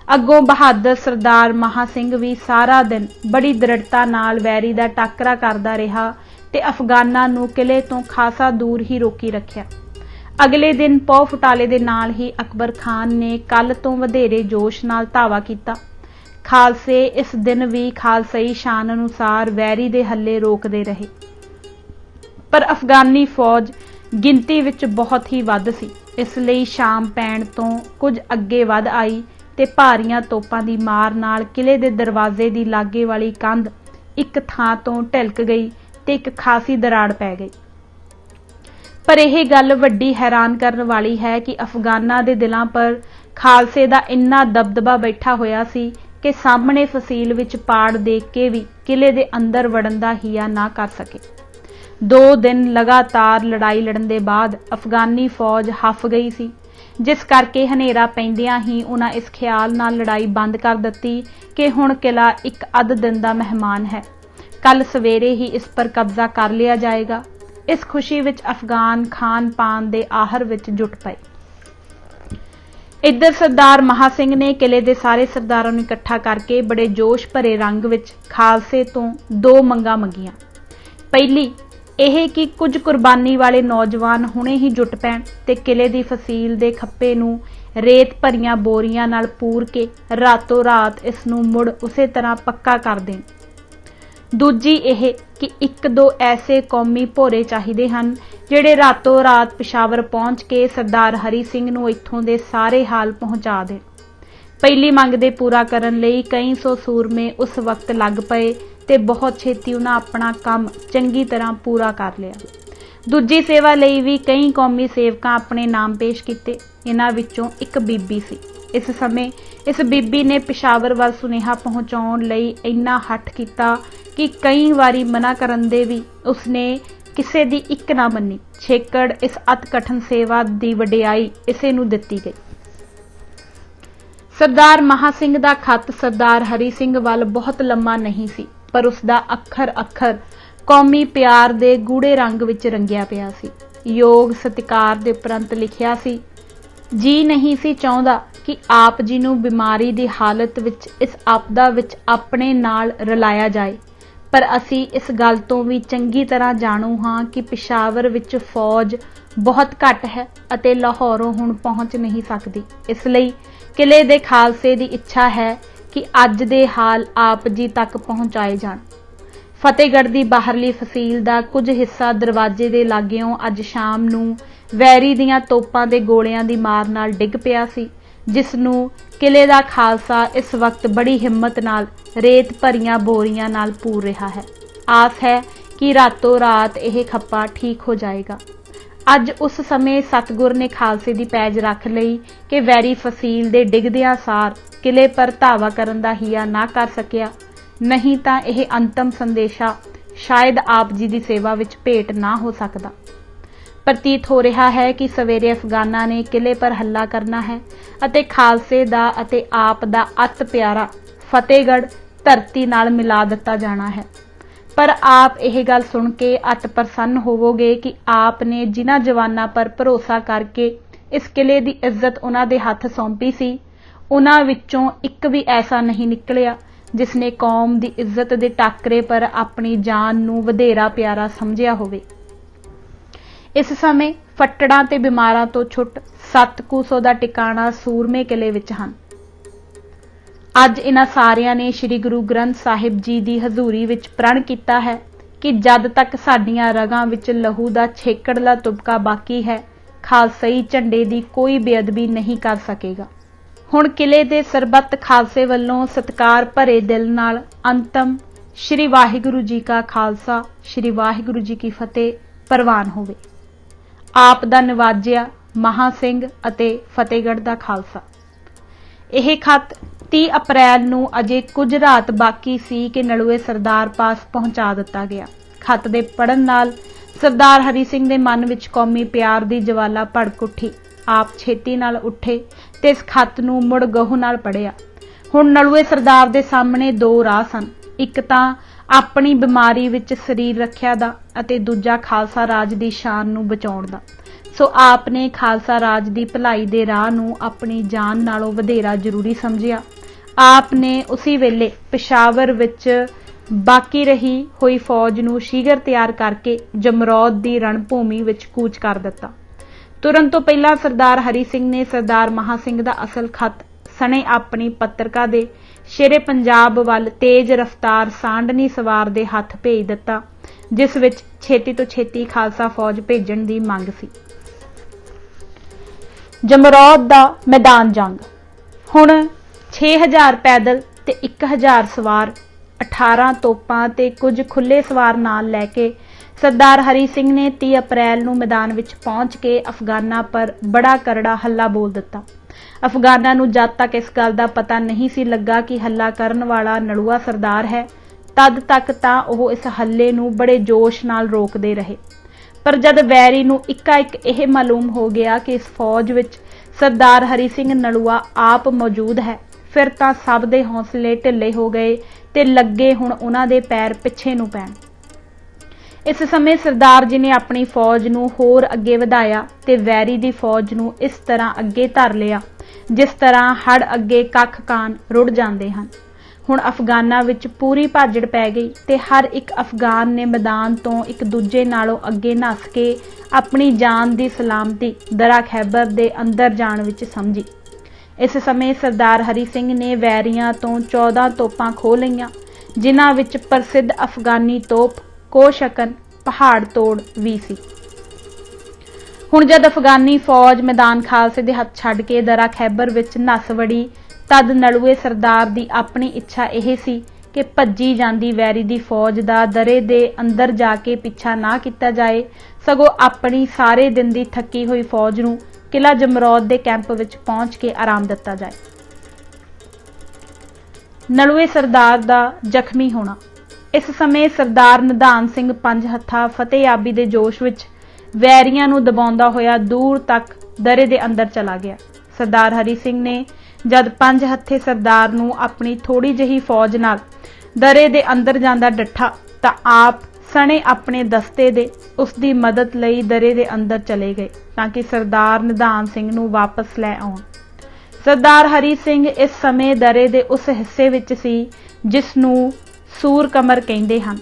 ਅੱਗੋਂ ਬਹਾਦਰ ਸਰਦਾਰ ਮਹਾ ਸਿੰਘ ਵੀ ਸਾਰਾ ਦਿਨ ਬੜੀ ਦ੍ਰਿੜਤਾ ਨਾਲ ਵੈਰੀ ਦਾ ਟਾਕਰਾ ਕਰਦਾ ਰਿਹਾ ਤੇ ਅਫਗਾਨਾਂ ਨੂੰ ਕਿਲੇ ਤੋਂ ਖਾਸਾ ਦੂਰ ਹੀ ਰੋਕੀ ਰੱਖਿਆ। ਅਗਲੇ ਦਿਨ ਪੌ ਫੁਟਾਲੇ ਦੇ ਨਾਲ ਹੀ ਅਕਬਰ ਖਾਨ ਨੇ ਕੱਲ ਤੋਂ ਵਧੇਰੇ ਜੋਸ਼ ਨਾਲ ਧਾਵਾ ਕੀਤਾ। ਖਾਲਸੇ ਇਸ ਦਿਨ ਵੀ ਖਾਲਸਾਈ ਸ਼ਾਨ ਅਨੁਸਾਰ ਵੈਰੀ ਦੇ ਹੱਲੇ ਰੋਕਦੇ ਰਹੇ, ਪਰ ਅਫਗਾਨੀ ਫੌਜ ਗਿਣਤੀ ਵਿੱਚ ਬਹੁਤ ਹੀ ਵੱਧ ਸੀ। ਇਸ ਲਈ ਸ਼ਾਮ ਪੈਣ ਤੋਂ ਕੁਝ ਅੱਗੇ ਵਧ ਆਈ ਤੇ ਭਾਰੀਆਂ ਤੋਪਾਂ ਦੀ ਮਾਰ ਨਾਲ ਕਿਲੇ ਦੇ ਦਰਵਾਜ਼ੇ ਦੀ ਲਾਗੇ ਵਾਲੀ ਕੰਧ ਇੱਕ ਥਾਂ ਤੋਂ ਢਿਲਕ ਗਈ ਤੇ ਇੱਕ ਖਾਸੀ ਦਰਾੜ ਪੈ ਗਈ। ਪਰ ਇਹ ਗੱਲ ਵੱਡੀ ਹੈਰਾਨ ਕਰਨ ਵਾਲੀ ਹੈ ਕਿ ਅਫਗਾਨਾਂ ਦੇ ਦਿਲਾਂ ਪਰ ਖਾਲਸੇ ਦਾ ਇੰਨਾ ਦਬਦਬਾ ਬੈਠਾ ਹੋਇਆ ਸੀ ਕਿ ਸਾਹਮਣੇ ਫਸੀਲ ਵਿੱਚ ਪਾੜ ਦੇਖ ਕੇ ਵੀ ਕਿਲੇ ਦੇ ਅੰਦਰ ਵੜਨ ਦਾ ਹੀਆ ਨਾ ਕਰ ਸਕੇ। 2 ਦਿਨ ਲਗਾਤਾਰ ਲੜਾਈ ਲੜਨ ਦੇ ਬਾਅਦ ਅਫਗਾਨੀ ਫੌਜ ਹੱਫ ਗਈ ਸੀ, ਜਿਸ ਕਰਕੇ ਹਨੇਰਾ ਪੈਂਦਿਆਂ ਹੀ ਉਹਨਾਂ ਇਸ ਖਿਆਲ ਨਾਲ ਲੜਾਈ ਬੰਦ ਕਰ ਦਿੱਤੀ ਕਿ ਹੁਣ ਕਿਲਾ ਇੱਕ ਅੱਧ ਦਿਨ ਦਾ ਮਹਿਮਾਨ ਹੈ, ਕੱਲ ਸਵੇਰੇ ਹੀ ਇਸ ਪਰ ਕਬਜ਼ਾ ਕਰ ਲਿਆ ਜਾਏਗਾ। ਇਸ ਖੁਸ਼ੀ ਵਿੱਚ ਅਫਗਾਨ ਖਾਨ ਪਾਨ ਦੇ ਆਹਰ ਵਿੱਚ ਜੁਟ ਪਏ। ਇੱਧਰ ਸਰਦਾਰ ਮਹਾ ਸਿੰਘ ਨੇ ਕਿਲੇ ਦੇ ਸਾਰੇ ਸਰਦਾਰਾਂ ਨੂੰ ਇਕੱਠਾ ਕਰਕੇ ਬੜੇ ਜੋਸ਼ ਭਰੇ ਰੰਗ ਵਿੱਚ ਖਾਲਸੇ ਤੋਂ 2 ਮੰਗਾਂ ਮੰਗੀਆਂ। ਪਹਿਲੀ ਇਹ ਕਿ ਕੁਝ ਕੁਰਬਾਨੀ ਵਾਲੇ ਨੌਜਵਾਨ ਹੁਣੇ ਹੀ ਜੁਟ ਪੈਣ ਤੇ ਕਿਲੇ ਦੀ ਫਸੀਲ ਦੇ ਖੱਪੇ ਨੂੰ ਰੇਤ ਭਰੀਆਂ ਬੋਰੀਆਂ ਨਾਲ ਪੂਰ ਕੇ ਰਾਤੋਂ ਰਾਤ ਇਸ ਨੂੰ ਮੁੜ ਉਸੇ ਤਰ੍ਹਾਂ ਪੱਕਾ ਕਰ ਦੇਣ। ਦੂਜੀ ਇਹ ਕਿ 1-2 ਐਸੇ ਕੌਮੀ ਭੋਰੇ ਚਾਹੀਦੇ ਹਨ ਜਿਹੜੇ ਰਾਤੋਂ ਰਾਤ ਪਿਸ਼ਾਵਰ ਪਹੁੰਚ ਕੇ ਸਰਦਾਰ ਹਰੀ ਸਿੰਘ ਨੂੰ ਇੱਥੋਂ ਦੇ ਸਾਰੇ ਹਾਲ ਪਹੁੰਚਾ ਦੇਣ। ਪਹਿਲੀ ਮੰਗ ਦੇ ਪੂਰਾ ਕਰਨ ਲਈ ਕਈ ਸੌ ਸੂਰਮੇ ਉਸ ਵਕਤ ਲੱਗ ਪਏ ਤੇ ਬਹੁਤ ਛੇਤੀ ਉਹਨਾਂ ਆਪਣਾ ਕੰਮ ਚੰਗੀ ਤਰ੍ਹਾਂ ਪੂਰਾ ਕਰ ਲਿਆ। ਦੂਜੀ ਸੇਵਾ ਲਈ ਵੀ ਕਈ ਕੌਮੀ ਸੇਵਕਾਂ ਆਪਣੇ ਨਾਮ ਪੇਸ਼ ਕੀਤੇ। ਇਹਨਾਂ ਵਿੱਚੋਂ ਇੱਕ ਬੀਬੀ ਸੀ। ਇਸ ਸਮੇਂ ਇਸ ਬੀਬੀ ਨੇ ਪਿਸ਼ਾਵਰ ਵੱਲ ਸੁਨੇਹਾ ਪਹੁੰਚਾਉਣ ਲਈ ਇੰਨਾ ਹੱਠ ਕੀਤਾ ਕਿ ਕਈ ਵਾਰੀ ਮਨਾ ਕਰਨ ਦੇ ਵੀ ਉਸਨੇ ਕਿਸੇ ਦੀ ਇੱਕ ਨਾ ਮੰਨੀ। ਛੇਕੜ ਇਸ ਅਤ ਕਠਨ ਸੇਵਾ ਦੀ ਵਡਿਆਈ ਇਸੇ ਨੂੰ ਦਿੱਤੀ ਗਈ। ਸਰਦਾਰ ਮਹਾ ਸਿੰਘ ਦਾ ਖੱਤ ਸਰਦਾਰ ਹਰੀ ਸਿੰਘ ਵੱਲ ਬਹੁਤ ਲੰਮਾ ਨਹੀਂ ਸੀ, ਪਰ ਉਸਦਾ ਅੱਖਰ ਅੱਖਰ ਕੌਮੀ ਪਿਆਰ ਦੇ ਗੂੜੇ ਰੰਗ ਵਿੱਚ ਰੰਗਿਆ ਪਿਆ ਸੀ। ਯੋਗ ਸਤਿਕਾਰ ਦੇ ਉਪਰੰਤ ਲਿਖਿਆ ਸੀ, ਜੀ ਨਹੀਂ ਸੀ ਚਾਹੁੰਦਾ ਕਿ ਆਪ ਜੀ ਨੂੰ ਬਿਮਾਰੀ ਦੀ ਹਾਲਤ ਵਿੱਚ ਇਸ ਆਪਦਾ ਵਿੱਚ ਆਪਣੇ ਨਾਲ ਰਲਾਇਆ ਜਾਏ, ਪਰ ਅਸੀਂ ਇਸ ਗੱਲ ਤੋਂ ਵੀ ਚੰਗੀ ਤਰ੍ਹਾਂ ਜਾਣੂ ਹਾਂ ਕਿ ਪਿਸ਼ਾਵਰ ਵਿੱਚ ਫੌਜ ਬਹੁਤ ਘੱਟ ਹੈ ਅਤੇ ਲਾਹੌਰੋਂ ਹੁਣ ਪਹੁੰਚ ਨਹੀਂ ਸਕਦੀ। ਇਸ ਲਈ ਕਿਲੇ ਦੇ ਖਾਲਸੇ ਦੀ ਇੱਛਾ ਹੈ ਕਿ ਅੱਜ ਦੇ ਹਾਲ ਆਪ ਜੀ ਤੱਕ ਪਹੁੰਚਾਏ ਜਾਣ। ਫਤਿਹਗੜ੍ਹ ਦੀ ਬਾਹਰਲੀ ਫਸੀਲ ਦਾ ਕੁਝ ਹਿੱਸਾ ਦਰਵਾਜ਼ੇ ਦੇ ਲਾਗਿਓਂ ਅੱਜ ਸ਼ਾਮ ਨੂੰ ਵੈਰੀ ਦੀਆਂ ਤੋਪਾਂ ਦੇ ਗੋਲਿਆਂ ਦੀ ਮਾਰ ਨਾਲ ਡਿੱਗ ਪਿਆ ਸੀ, ਜਿਸ ਨੂੰ ਕਿਲੇ ਦਾ ਖਾਲਸਾ ਇਸ ਵਕਤ ਬੜੀ ਹਿੰਮਤ ਨਾਲ ਰੇਤ ਭਰੀਆਂ ਬੋਰੀਆਂ ਨਾਲ ਪੂਰ ਰਿਹਾ ਹੈ। ਆਸ ਹੈ ਕਿ ਰਾਤੋਂ ਰਾਤ ਇਹ ਖੱਪਾ ਠੀਕ ਹੋ ਜਾਏਗਾ। ਅੱਜ ਉਸ ਸਮੇਂ ਸਤਿਗੁਰ ਨੇ ਖਾਲਸੇ ਦੀ ਪੈਜ ਰੱਖ ਲਈ ਕਿ ਵੈਰੀ ਫਸੀਲ ਦੇ ਡਿੱਗਦਿਆਂ ਸਾਰ ਕਿਲੇ ਪਰ ਧਾਵਾ ਕਰਨ ਦਾ ਹੀਆ ਨਾ ਕਰ ਸਕਿਆ, ਨਹੀਂ ਤਾਂ ਇਹ ਅੰਤਮ ਸੰਦੇਸ਼ਾ ਸ਼ਾਇਦ ਆਪ ਜੀ ਦੀ ਸੇਵਾ ਵਿੱਚ ਭੇਟ ਨਾ ਹੋ ਸਕਦਾ। ਪ੍ਰਤੀਤ ਹੋ ਰਿਹਾ ਹੈ ਕਿ ਸਵੇਰੇ ਅਫਗਾਨਾਂ ਨੇ ਕਿਲੇ ਪਰ ਹੱਲਾ ਕਰਨਾ ਹੈ ਅਤੇ ਖਾਲਸੇ ਦਾ ਅਤੇ ਆਪ ਦਾ ਅਤ ਪਿਆਰਾ ਫਤਿਹਗੜ੍ਹ ਧਰਤੀ ਨਾਲ ਮਿਲਾ ਦਿੱਤਾ ਜਾਣਾ ਹੈ। ਪਰ ਆਪ ਇਹ ਗੱਲ ਸੁਣ ਕੇ ਅਤ ਪ੍ਰਸੰਨ ਹੋਵੋਗੇ ਕਿ ਆਪ ਨੇ ਜਿਨ੍ਹਾਂ ਜਵਾਨਾਂ ਪਰ ਭਰੋਸਾ ਕਰਕੇ ਇਸ ਕਿਲੇ ਦੀ ਇੱਜ਼ਤ ਉਹਨਾਂ ਦੇ ਹੱਥ ਸੌਂਪੀ ਸੀ, ਉਹਨਾਂ ਵਿੱਚੋਂ ਇੱਕ ਵੀ ਐਸਾ ਨਹੀਂ ਨਿਕਲਿਆ ਜਿਸ ਨੇ ਕੌਮ ਦੀ ਇੱਜ਼ਤ ਦੇ ਟਾਕਰੇ ਪਰ ਆਪਣੀ ਜਾਨ ਨੂੰ ਵਧੇਰਾ ਪਿਆਰਾ ਸਮਝਿਆ ਹੋਵੇ। ਇਸ ਸਮੇਂ ਫੱਟੜਾਂ ਤੇ ਬਿਮਾਰਾਂ ਤੋਂ ਛੁੱਟ 700 ਦਾ ਟਿਕਾਣਾ ਸੂਰਮੇ ਕਿਲੇ ਵਿੱਚ ਹਨ। ਅੱਜ ਇਹਨਾਂ ਸਾਰਿਆਂ ਨੇ ਸ੍ਰੀ ਗੁਰੂ ਗ੍ਰੰਥ ਸਾਹਿਬ ਜੀ ਦੀ ਹਜ਼ੂਰੀ ਵਿੱਚ ਪ੍ਰਣ ਕੀਤਾ ਹੈ ਕਿ ਜਦ ਤੱਕ ਸਾਡੀਆਂ ਰਗਾਂ ਵਿੱਚ ਲਹੂ ਦਾ ਛੇਕੜਲਾ ਤੁਬਕਾ ਬਾਕੀ ਹੈ, ਖਾਲਸਾਈ ਝੰਡੇ ਦੀ ਕੋਈ ਬੇਅਦਬੀ ਨਹੀਂ ਕਰ ਸਕੇਗਾ। ਹੁਣ ਕਿਲੇ ਦੇ ਸਰਬੱਤ ਖਾਲਸੇ ਵੱਲੋਂ ਸਤਿਕਾਰ ਭਰੇ ਦਿਲ ਨਾਲ ਅੰਤਮ ਸ੍ਰੀ ਵਾਹਿਗੁਰੂ ਜੀ ਕਾ ਖਾਲਸਾ, ਸ੍ਰੀ ਵਾਹਿਗੁਰੂ ਜੀ ਕੀ ਫਤਿਹ ਪ੍ਰਵਾਨ ਹੋਵੇ। ਆਪ ਦਾ ਨਿਵਾਜਿਆ ਮਹਾ ਸਿੰਘ ਅਤੇ ਫਤਿਹਗੜ੍ਹ ਦਾ ਖਾਲਸਾ। ਇਹ ਖੱਤ 30 ਅਪ੍ਰੈਲ ਨੂੰ ਅਜੇ ਕੁਝ ਰਾਤ ਬਾਕੀ ਸੀ ਕਿ ਨਲੂਏ ਸਰਦਾਰ ਪਾਸ ਪਹੁੰਚਾ ਦਿੱਤਾ ਗਿਆ। ਖੱਤ ਦੇ ਪੜ੍ਹਨ ਨਾਲ ਸਰਦਾਰ ਹਰੀ ਸਿੰਘ ਦੇ ਮਨ ਵਿੱਚ ਕੌਮੀ ਪਿਆਰ ਦੀ ਜਵਾਲਾ ਭੜਕ ਉੱਠੀ। ਆਪ ਛੇਤੀ ਨਾਲ ਉੱਠੇ ਤੇ ਇਸ ਖੱਤ ਨੂੰ ਮੁੜ ਗਹੁ ਨਾਲ ਪੜ੍ਹਿਆ। ਹੁਣ ਨਲੂਏ ਸਰਦਾਰ ਦੇ ਸਾਹਮਣੇ 2 ਰਾਹ ਸਨ, ਇੱਕ ਤਾਂ ਆਪਣੀ ਬਿਮਾਰੀ ਵਿੱਚ ਸਰੀਰ ਰੱਖਿਆ ਦਾ ਅਤੇ ਦੂਜਾ ਖਾਲਸਾ ਰਾਜ ਦੀ ਸ਼ਾਨ ਨੂੰ ਬਚਾਉਣ ਦਾ। ਸੋ ਆਪ ਨੇ ਖਾਲਸਾ ਰਾਜ ਦੀ ਭਲਾਈ ਦੇ ਰਾਹ ਨੂੰ ਆਪਣੀ ਜਾਨ ਨਾਲੋਂ ਵਧੇਰਾ ਜ਼ਰੂਰੀ ਸਮਝਿਆ। ਆਪ ਨੇ ਉਸੇ ਵੇਲੇ ਪਿਸ਼ਾਵਰ ਵਿੱਚ ਬਾਕੀ ਰਹੀ ਹੋਈ ਫੌਜ ਨੂੰ ਸ਼ੀਘਰ ਤਿਆਰ ਕਰਕੇ ਜਮਰੌਦ ਦੀ ਰਣਭੂਮੀ ਵਿੱਚ ਕੂਚ ਕਰ ਦਿੱਤਾ। ਤੁਰਨ ਤੋਂ ਪਹਿਲਾਂ ਸਰਦਾਰ ਹਰੀ ਸਿੰਘ ਨੇ ਸਰਦਾਰ ਮਹਾ ਸਿੰਘ ਦਾ ਅਸਲ ਖੱਤ ਸਣੇ ਆਪਣੀ ਪੱਤਰਕਾ ਦੇ ਸ਼ੇਰੇ ਪੰਜਾਬ ਵੱਲ ਤੇਜ਼ ਰਫ਼ਤਾਰ ਸਾਂਢਣੀ ਸਵਾਰ ਦੇ ਹੱਥ ਭੇਜ ਦਿੱਤਾ, ਜਿਸ ਵਿੱਚ ਛੇਤੀ ਤੋਂ ਛੇਤੀ ਖਾਲਸਾ ਫੌਜ ਭੇਜਣ ਦੀ ਮੰਗ ਸੀ। ਜਮਰੌਦ ਦਾ ਮੈਦਾਨ ਜੰਗ। ਹੁਣ 6000 पैदल ते 1000 सवार, 18 तोपां ते कुछ खुले सवार नाल लैके सरदार हरी सिंह ने 30 अप्रैल ਨੂੰ मैदान ਵਿੱਚ पहुंच के अफगानां पर बड़ा करड़ा हल्ला बोल दिता। अफगानां ਨੂੰ जद तक इस गल का पता नहीं सी लगा कि हल्ला करन वाला नलूआ सरदार है, तद तक तां ਉਹ इस हल्ले ਨੂੰ बड़े जोश नाल रोकदे रहे। पर जद वैरी ਨੂੰ इक्का-इक यह मालूम हो गया कि इस फौज ਵਿੱਚ सरदार हरी सिंह नलूआ आप मौजूद है, फिर तां सब दे हौसले ढिले हो गए ते लगे हुण उन्हां दे पैर पिछे नूं पैण। इस समय सरदार जी ने अपनी फौज नूं होर अगे वधाया ते वैरी दी फौज नूं इस तरह अगे धर लिया जिस तरह हड़ अगे कख कान रुड़ जाते हैं। हुण अफगानां विच पूरी भाजड़ पै गई ते हर एक अफगान ने मैदान तो एक दूजे नालों अगे नस के अपनी जान की सलामती दरा खैबर दे अंदर जाण विच समझी। इस समय सरदार हरी सिंह ने वैरियां तो 14 तोपां खोह लईआं, जिन्हां विच प्रसिद्ध अफगानी तोप कोशकन पहाड़ तोड़ भी सी। हुण जद अफगानी फौज मैदान खालसे दे हथ छड्ड के दरा खैबर विच नस वड़ी, तद नलूए सरदार दी अपनी इच्छा यह सी कि भज्जी जांदी वैरी दी फौज दा दरे दे अंदर जाके पिछा ना किया जाए, सगों अपनी सारे दिन दी थकी हुई फौज नूं किला जमरौद दे कैंप विच पहुंच के आराम दिता जाए। नलूए सरदार दा जख्मी होना। इस समय सरदार निधान सिंह पंज हत्था फतेहयाबी दे जोश विच वैरियां नूं दबाउंदा होया दूर तक दरे दे अंदर चला गया। सरदार हरी सिंह ने जद पंज हत्थे सरदार नूं अपनी थोड़ी जही फौज नाल दरे दे अंदर जांदा डट्ठा तां आप सने अपने दस्ते दे उसकी मदद लई दरे दे अंदर चले गए ताकि सरदार निधान सिंह नूं वापस लै आउण। सरदार हरी सिंह इस समय दरे दे उस हिस्से विच सी जिस नूं सूर कमर कहंदे हन।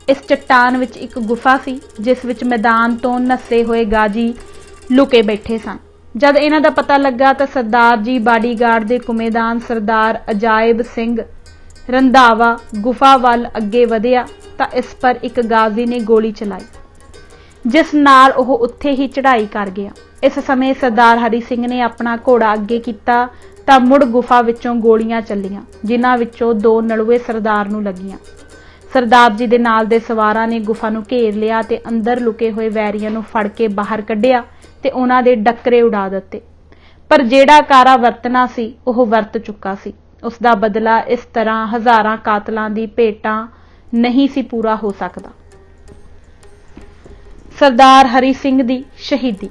इस चट्टान विच एक गुफा सी जिस विच मैदान तो नस्से हुए गाजी लुके बैठे सन। जद इन्हां दा पता लगा तो सरदार जी बाडीगार्ड दे कुमेदान सरदार अजायब सिंह रंधावा गुफा वाल अगे वधिया तां इस पर एक गाजी ने गोली चलाई, जिस नाल ओह उत्थे ही चढ़ाई कर गया। इस समय सरदार हरी सिंह ने अपना घोड़ा अगे किया तां मुड़ गुफा विचों गोलियां चलियां, जिन्हां विचों 2 नलूए सरदार नूं लगियां। सरदार जी दे नाल दे सवारां ने गुफा नूं घेर लिया ते अंदर लुके हुए वैरियां नूं फड़ के बाहर कढिया ते उन्हां दे डकरे उड़ा दिते। पर जिहड़ा कारा वरतना सी ओह वरत चुका सी। उसका बदला इस तरह हज़ारां कातलां दी भेटां नहीं सी पूरा हो सकता। सरदार हरी सिंह दी शहीदी।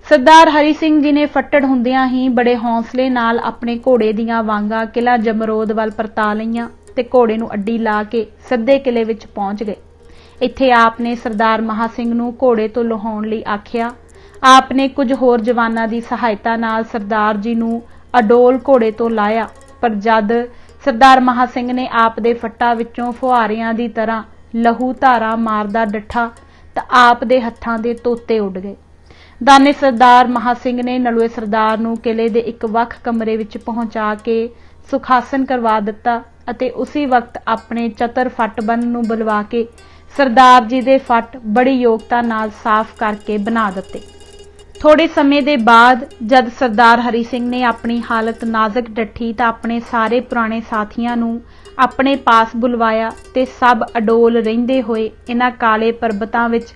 सरदार हरी सिंह जी ने फट्टड़ हुंदियां ही बड़े हौसले नाल अपने घोड़े दीआं वांगां किला जमरौद वाल परता लईआं ते घोड़े नूं अड्डी ला के सिद्धे किले विच पहुंच गए। इत्थे आपने सरदार महा सिंह नूं घोड़े तो लहाउण लई आखिया। आपने कुछ होर जवानां दी सहायता नाल सरदार जी नूं अडोल घोड़े तो लाया, पर जद सरदार महा सिंह ने आप दे फट्टा विचों फुहारियां दी तरह लहू धारा मारदा डट्ठा तां आप दे हत्थां दे तोते उड़ गए। दाने सरदार महा सिंह ने नलूए सरदार नूं किले दे एक वख कमरे विच पहुंचा के सुखासन करवा दिता अते उसी वक्त अपने चतर फटबंद नूं बुलवा के सरदार जी दे फट बड़ी योगता नाल साफ करके बना दिते। थोड़े समय दे बाद जद सरदार हरी सिंह ने अपनी हालत नाजुक डठी तां अपने सारे पुराने साथियां नूं अपने पास बुलवाया ते सब अडोल रहिंदे होए इन्हां काले परबतां विच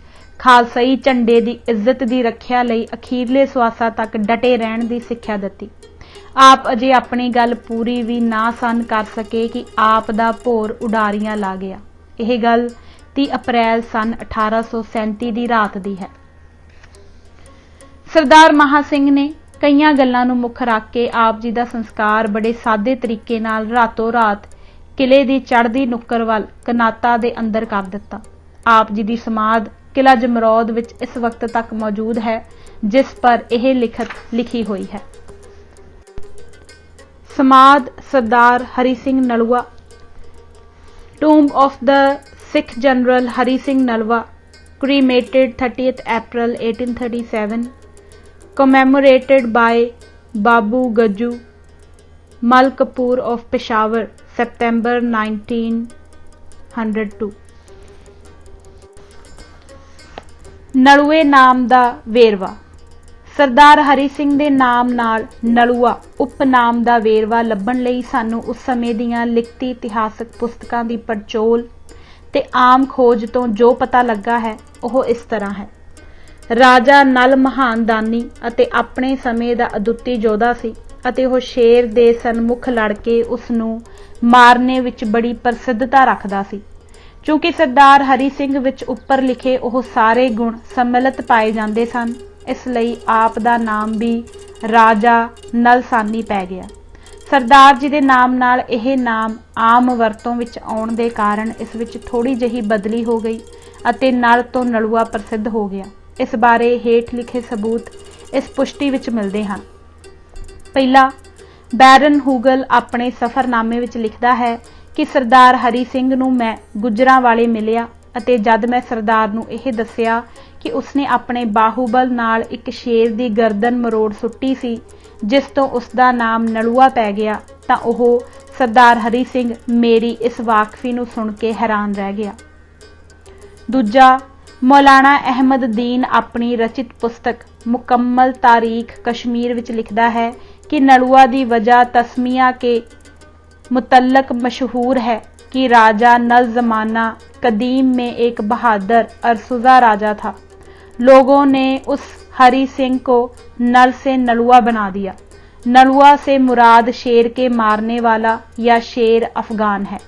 खालसाई झंडे की इज्जत की रखिया लई अखीरले सुआसा तक डटे रहण की सिक्ख्या दित्ती। आप अजे अपनी गल पूरी भी ना सन कर सके कि आप दा भोर उडारियां ला गया। यह गल 30 अप्रैल सन 1837 की रात दी है। सरदार महा सिंह ने कई गल्लां नूं मुख रख के आप जी का संस्कार बड़े सादे तरीके नाल रातों रात किले की चढ़दी नुक्कर वाल कनाता दे अंदर कर दिता। आप जी की समाध किला जमरौद विच इस वक्त तक मौजूद है, जिस पर यह लिखत लिखी हुई है। समाध Sardar Hari Singh Nalwa. Tomb of the Sikh general Hari Singh Nalwa, cremated 30th April 1837, commemorated by Babu Gaju, Malkapur of Peshawar, September 1902। नलुए नाम दा वेरवा। ਸਰਦਾਰ ਹਰੀ ਸਿੰਘ ਦੇ ਨਾਮ ਨਾਲ ਨਲੂਆ ਉਪਨਾਮ ਦਾ ਵੇਰਵਾ ਲੱਭਣ ਲਈ ਸਾਨੂੰ ਉਸ ਸਮੇਂ ਦੀਆਂ ਲਿਖਤੀ ਇਤਿਹਾਸਕ ਪੁਸਤਕਾਂ ਦੀ ਪੜਚੋਲ ਤੇ ਆਮ ਖੋਜ ਤੋਂ ਜੋ ਪਤਾ ਲੱਗਾ ਹੈ ਉਹ ਇਸ ਤਰ੍ਹਾਂ ਹੈ। ਰਾਜਾ ਨਲ ਮਹਾਨ ਦਾਨੀ ਅਤੇ ਆਪਣੇ ਸਮੇਂ ਦਾ ਅਦੁੱਤੀ ਯੋਧਾ ਸੀ ਅਤੇ ਉਹ ਸ਼ੇਰ ਦੇ ਸਨਮੁਖ ਲੜ ਕੇ ਉਸ ਨੂੰ ਮਾਰਨੇ ਵਿੱਚ ਬੜੀ ਪ੍ਰਸਿੱਧਤਾ ਰੱਖਦਾ ਸੀ। ਕਿਉਂਕਿ ਸਰਦਾਰ ਹਰੀ ਸਿੰਘ ਵਿੱਚ ਉੱਪਰ ਲਿਖੇ ਉਹ ਸਾਰੇ ਗੁਣ ਸੰਮਿਲਿਤ ਪਾਏ ਜਾਂਦੇ ਸਨ, ਇਸ ਲਈ ਆਪ ਦਾ ਨਾਮ ਵੀ ਰਾਜਾ ਨਲਸਾਨੀ ਪੈ ਗਿਆ। ਸਰਦਾਰ ਜੀ ਦੇ ਨਾਮ ਨਾਲ ਇਹ ਨਾਮ ਆਮ ਵਰਤੋਂ ਵਿੱਚ ਆਉਣ ਦੇ ਕਾਰਨ ਇਸ ਵਿੱਚ ਥੋੜੀ ਜਿਹੀ ਬਦਲੀ ਹੋ ਗਈ ਅਤੇ ਨਲ ਤੋਂ ਨਲੂਆ ਪ੍ਰਸਿੱਧ ਹੋ ਗਿਆ। ਇਸ ਬਾਰੇ ਹੇਠ ਲਿਖੇ ਸਬੂਤ ਇਸ ਪੁਸ਼ਟੀ ਵਿੱਚ ਮਿਲਦੇ ਹਨ। ਪਹਿਲਾ, ਬੈਰਨ ਹੂਗਲ ਆਪਣੇ ਸਫ਼ਰਨਾਮੇ ਵਿੱਚ ਲਿਖਦਾ ਹੈ ਕਿ ਸਰਦਾਰ ਹਰੀ ਸਿੰਘ ਨੂੰ ਮੈਂ ਗੁਜਰਾਂਵਾਲੇ ਮਿਲਿਆ ਅਤੇ ਜਦ ਮੈਂ ਸਰਦਾਰ ਨੂੰ ਇਹ ਦੱਸਿਆ ਕਿ ਉਸਨੇ ਆਪਣੇ ਬਾਹੂਬਲ ਨਾਲ ਇੱਕ ਸ਼ੇਰ ਦੀ ਗਰਦਨ ਮਰੋੜ ਸੁੱਟੀ ਸੀ ਜਿਸ ਤੋਂ ਉਸਦਾ ਨਾਮ ਨਲੂਆ ਪੈ ਗਿਆ, ਤਾਂ ਉਹ ਸਰਦਾਰ ਹਰੀ ਸਿੰਘ ਮੇਰੀ ਇਸ ਵਾਕਫੀ ਨੂੰ ਸੁਣ ਕੇ ਹੈਰਾਨ ਰਹਿ ਗਿਆ। ਦੂਜਾ, ਮੌਲਾਨਾ ਅਹਿਮਦ ਦੀਨ ਆਪਣੀ ਰਚਿਤ ਪੁਸਤਕ ਮੁਕੰਮਲ ਤਾਰੀਖ ਕਸ਼ਮੀਰ ਵਿੱਚ ਲਿਖਦਾ ਹੈ कि नलुआ दी वजह तस्मिया के मुतल्लक मशहूर है कि राजा नल ज़माना कदीम में एक बहादुर अरसुजा राजा था। लोगों ने उस हरी सिंह को नल से नलुआ बना दिया। नलुआ से मुराद शेर के मारने वाला या शेर अफगान है।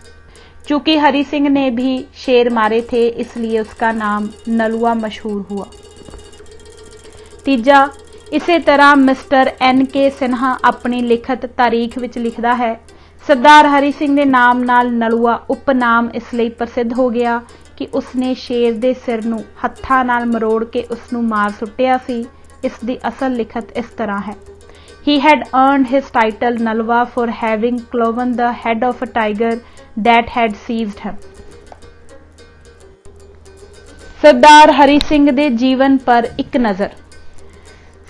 चूंकि हरी सिंह ने भी शेर मारे थे इसलिए उसका नाम नलुआ मशहूर हुआ। तीजा, इसे तरह मिस्टर NK सिन्हा अपनी लिखत तारीख विच लिखदा है, सरदार हरी सिंह के नाम नाल नलुआ उपनाम इसलिए प्रसिद्ध हो गया कि उसने शेर दे सिर नूं हत्थां नाल मरोड़ के उसनूं मार सुट्टिया सी। इसदी असल लिखत इस तरह है, he had earned his title Nalwa for having cloven the head of a tiger that had seized him। सरदार हरी सिंह दे जीवन पर एक नज़र।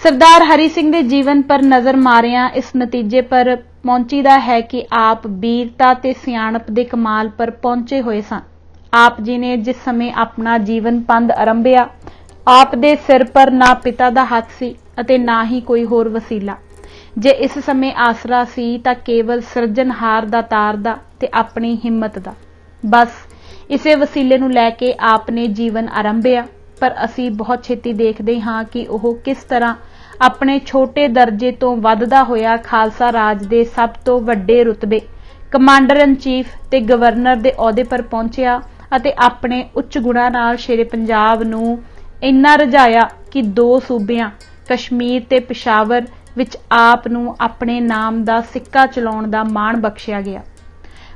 सरदार हरी सिंह के जीवन पर नज़र मारिया इस नतीजे पर पहुंचीदा है कि आप वीरता ते सियाणप दे कमाल पर पहुंचे हुए सन। आप जी ने जिस समय अपना जीवन पंध आरंभिया, आप दे सिर पर ना पिता दा हक सी अते ना ही कोई होर वसीला। जे इस समय आसरा सी तां केवल सिरजनहार दा तार दा ते अपनी हिम्मत दा। बस इसे वसीले नूं लैके आपने जीवन आरंभिया, पर असी बहुत छेती देखते हाँ कि वह किस तरह अपने छोटे दर्जे तो वधदा होया खालसा राज दे सब तो वड्डे रुतबे कमांडर इन चीफ ते गवर्नर दे अहुदे पर पहुंचिया अते अपने उच्च गुणां नाल शेरे पंजाब नूं इन्ना रजाया कि 2 सूबियां कश्मीर ते पिशावर विच आप नूं अपने नाम दा सिक्का चलाउण दा माण बख्शिया गया।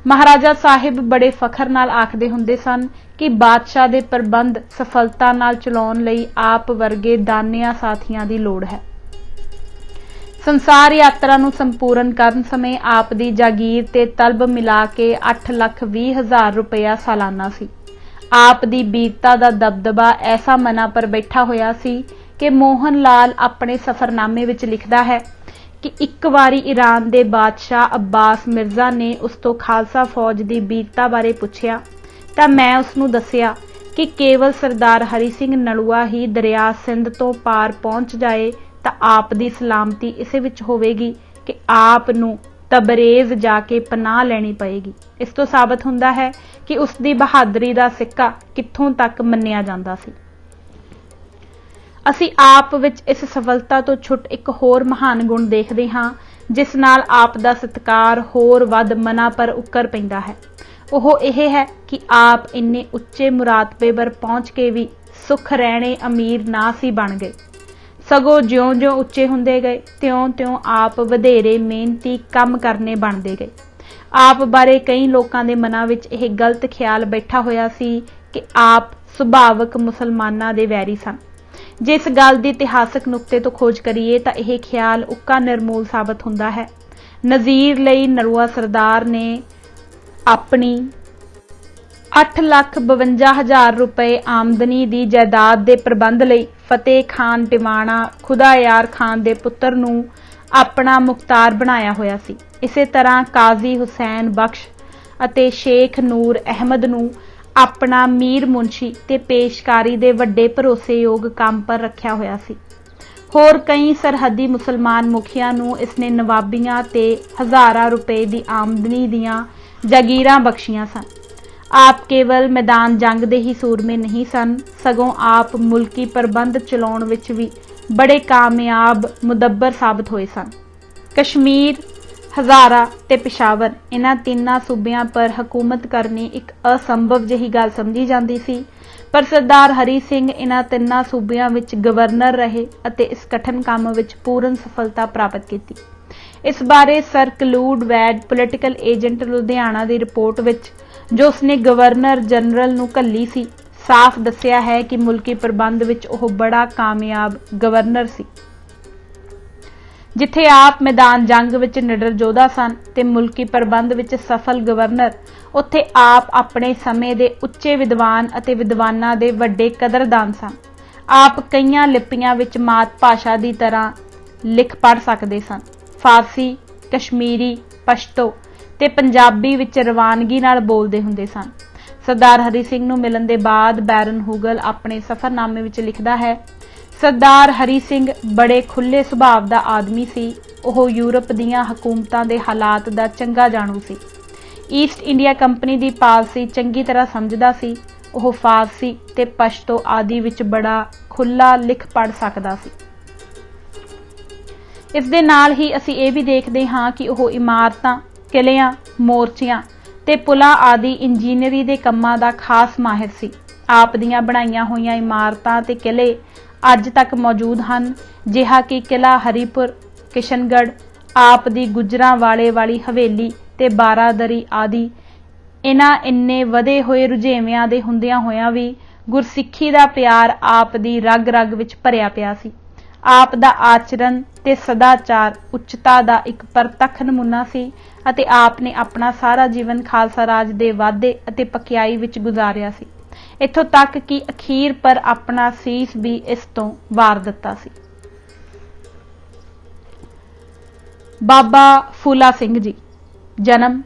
महाराजा साहिब बड़े फखर नाल आखदे हुंदे सन कि बादशाह दे प्रबंध सफलता नाल चलाउण लई आप वर्गे दानिया साथियां दी लोड़ है। संसार यात्रा नूं संपूर्ण करन समय आप दी जागीर ते तलब मिला के 8,20,000 रुपया सालाना सी। आप दी वीरता दा दबदबा ऐसा मना पर बैठा होया सी कि मोहन लाल अपने सफरनामे विच लिखदा है कि एक वारी ईरान दे बादशाह अब्बास मिर्जा ने उस तो खालसा फौज दी वीरता बारे पुछया तां मैं उसनूं दस्सिया कि केवल सरदार हरी सिंह नलुआ ही दरिया सिंध तो पार पहुंच जाए तां आप दी सलामती इसे विच होवेगी कि आप नूं तबरेज़ जाके पनाह लैनी पएगी। इस तो साबित हुंदा है कि उसकी बहादुरी दा सिक्का कित्थों तक मन्निया जांदा सी। असी आप विच इस सफलता तो छुट एक होर महान गुण देखते हाँ जिस नाल आप दा सत्कार होर वध मना पर उकर पैंदा है। ਉਹ ਇਹ है कि आप इन्ने उच्चे मुरातबे पर पहुँच के भी सुख रहने अमीर ना सी बन गए, सगों ज्यों ज्यों उच्चे हुंदे गए त्यों त्यों आप वधेरे मेहनती काम करने बनते गए। आप बारे कई लोगों के मनां विच यह गलत ख्याल बैठा होया सी कि आप सुभावक मुसलमानां दे वैरी सन। जे इस गल दी इतिहासक नुकते तो खोज करिए तो यह ख्याल उक्का निर्मूल साबित हुंदा है। नज़ीर लई नलुआ सरदार ने अपनी 8,52,000 रुपए आमदनी दी जायदाद के प्रबंध लई फतेह खान टिवाणा खुदायार खान के पुत्र नूं अपना मुख्तार बनाया होया सी। इसे तरह काजी हुसैन बख्श अते शेख नूर अहमद नूं अपना मीर मुंशी ते पेशकारी दे वड्डे भरोसेयोग काम पर रखिया होया सी। होर कई सरहदी मुसलमान मुखिया नूं इसने नवाबियां ते हज़ारां रुपए की आमदनी दियां जागीरां बख्शियां सन। आप केवल मैदान जंग दे ही सूरमे नहीं सन, सगों आप मुल्की प्रबंध चलाउण विच भी बड़े कामयाब मुदब्बर साबित होए सन। कश्मीर, हज़ारा ते पिशावर इन्हां तिन्नां सूबियां पर हुकूमत करनी एक असंभव जिही गल समझी जाती सी, पर सरदार हरी सिंह इन्हां तिन्नां सूबियां विच गवर्नर रहे अते इस कठिन काम विच पूर्ण सफलता प्राप्त की। इस बारे sir Claude Wade political agent Ludhiana की रिपोर्ट विच जो उसने गवर्नर जनरल नूं घल्ली सी, साफ दस्सिया है कि मुल्की प्रबंध विच ओह बड़ा कामयाब गवर्नर सी। जिथे आप मैदान जंग विच निडर योधा सन ते मुल्की प्रबंध विच सफल गवर्नर, उत्थे आप अपने समय दे उच्चे विद्वान अते विद्वानां दे वड्डे कदरदान सन। आप कईयां लिपियां विच मात भाषा की तरह लिख पढ़ सकते सन। फारसी, कश्मीरी, पश्तो ते पंजाबी विच रवानगी नाल बोलदे हुंदे सन। सरदार हरी सिंह नूं मिलण दे बाद बैरन हुगल अपने सफरनामे विच लिखदा है, सरदार हरी सिंह बड़े खुले सुभाव का आदमी सी। ओह यूरप दीयां हुकूमतां दे हालात दा चंगा जाणू सी। ईस्ट इंडिया कंपनी की पालसी चंगी तरह समझदा सी। ओह फारसी ते पश्तो आदि विच बड़ा खुला लिख पढ़ सकदा सी। इस दे नाल ही असीं इह भी देखदे हां कि ओह इमारतां, किलियां, मोर्चियां ते पुलां आदि इंजीनियरी दे कम्मां दा खास माहिर सी। आप दीयां बनाईयां होईयां इमारतां ते किले अज तक मौजूद हैं, जिहा कि किला हरीपुर, किशनगढ़, आप दी गुजरां वाले वाली हवेली ते बारादरी आदि। इन्हां इन्ने वधे होए रुझेवियां दे हुंदियां होइयां भी गुरसिੱਖੀ दा प्यार आप दी रग रग विच भरिया पिया सी। आप दा आचरण ते सदाचार उच्चता दा एक परतख नमूना सी अते आप ने अपना सारा जीवन खालसा राज दे वाधे अते पकियाई विच गुजारिया सी, इत्थों तक कि अखीर पर अपना सीस भी इस तो वार दिता सी। बाबा फूला सिंह जी जन्म।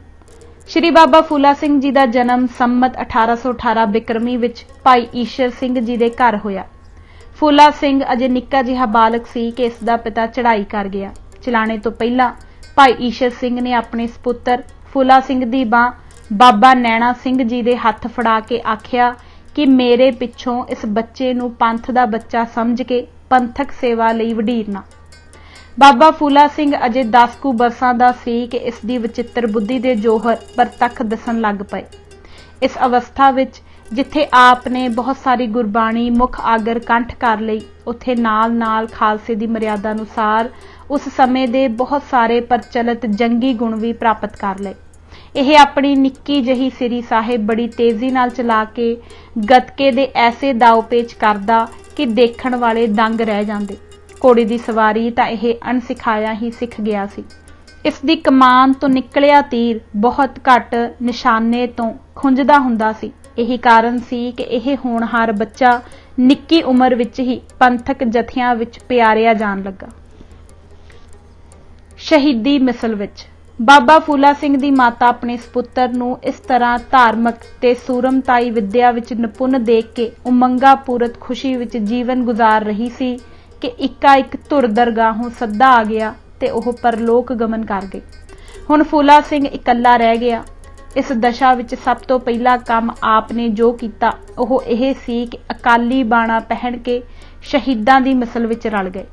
श्री बाबा फूला सिंह जी का जन्म संमत 1818 बिक्रमी विच भाई ईशर सिंह जी के घर होया। फूला सिंह अजे निक्का जिहा बालक सी कि इसका पिता चढ़ाई कर गया। चलाने तो पहला भाई ईशर सिंह ने अपने सपुत्र फूला सिंह की बांह बाबा नैना सिंह जी के हथ फड़ा के आख्या कि मेरे पिछों इस बच्चे नूं पंथ दा बच्चा समझ के पंथक सेवा लई वडीरना। बाबा फूला सिंह अजे 10 कुछ बरसां दा सी कि इसकी विचित्र बुद्धि के जोहर परतख दसन लग पए। इस अवस्था विच जिथे आपने बहुत सारी गुरबाणी मुख आगर कंठ कर लई, उत्थे नाल नाल खालसे की मर्यादा अनुसार उस समय दे बहुत सारे प्रचलित जंगी गुण भी प्राप्त कर लए। यह अपनी निक्की जही सिरी साहिब बड़ी तेजी नाल चला के गतके दे ऐसे दाव पेच करदा कि देखण वाले दंग रह जांदे। घोड़ी की सवारी तां यह अणसिखाया ही सिख गया सी। इसकी कमान तो निकलिया तीर बहुत घट निशाने तो खुंजदा हुंदा सी। यही कारण सी कि यह होनहार बच्चा निक्की उम्र विच ही पंथक जथियां विच प्यारिया जान लगा। शहीदी मिसल विच बाबा फूला सिंह की माता अपने सपुत्र नूं इस तरह धार्मिक ते सूरमताई विद्या विच निपुण देख के उमंगा पूरत खुशी विच जीवन गुजार रही सी कि इक्का एक धुर दरगाहों सद्दा आ गया ते ओह परलोक गमन कर गई। हुण फूला सिंह इकल्ला रह गया। इस दशा विच सब तो पहला काम आपने जो किया ओह यह सी कि अकाली बाणा पहन के शहीदां दी मिसल विच रल गए।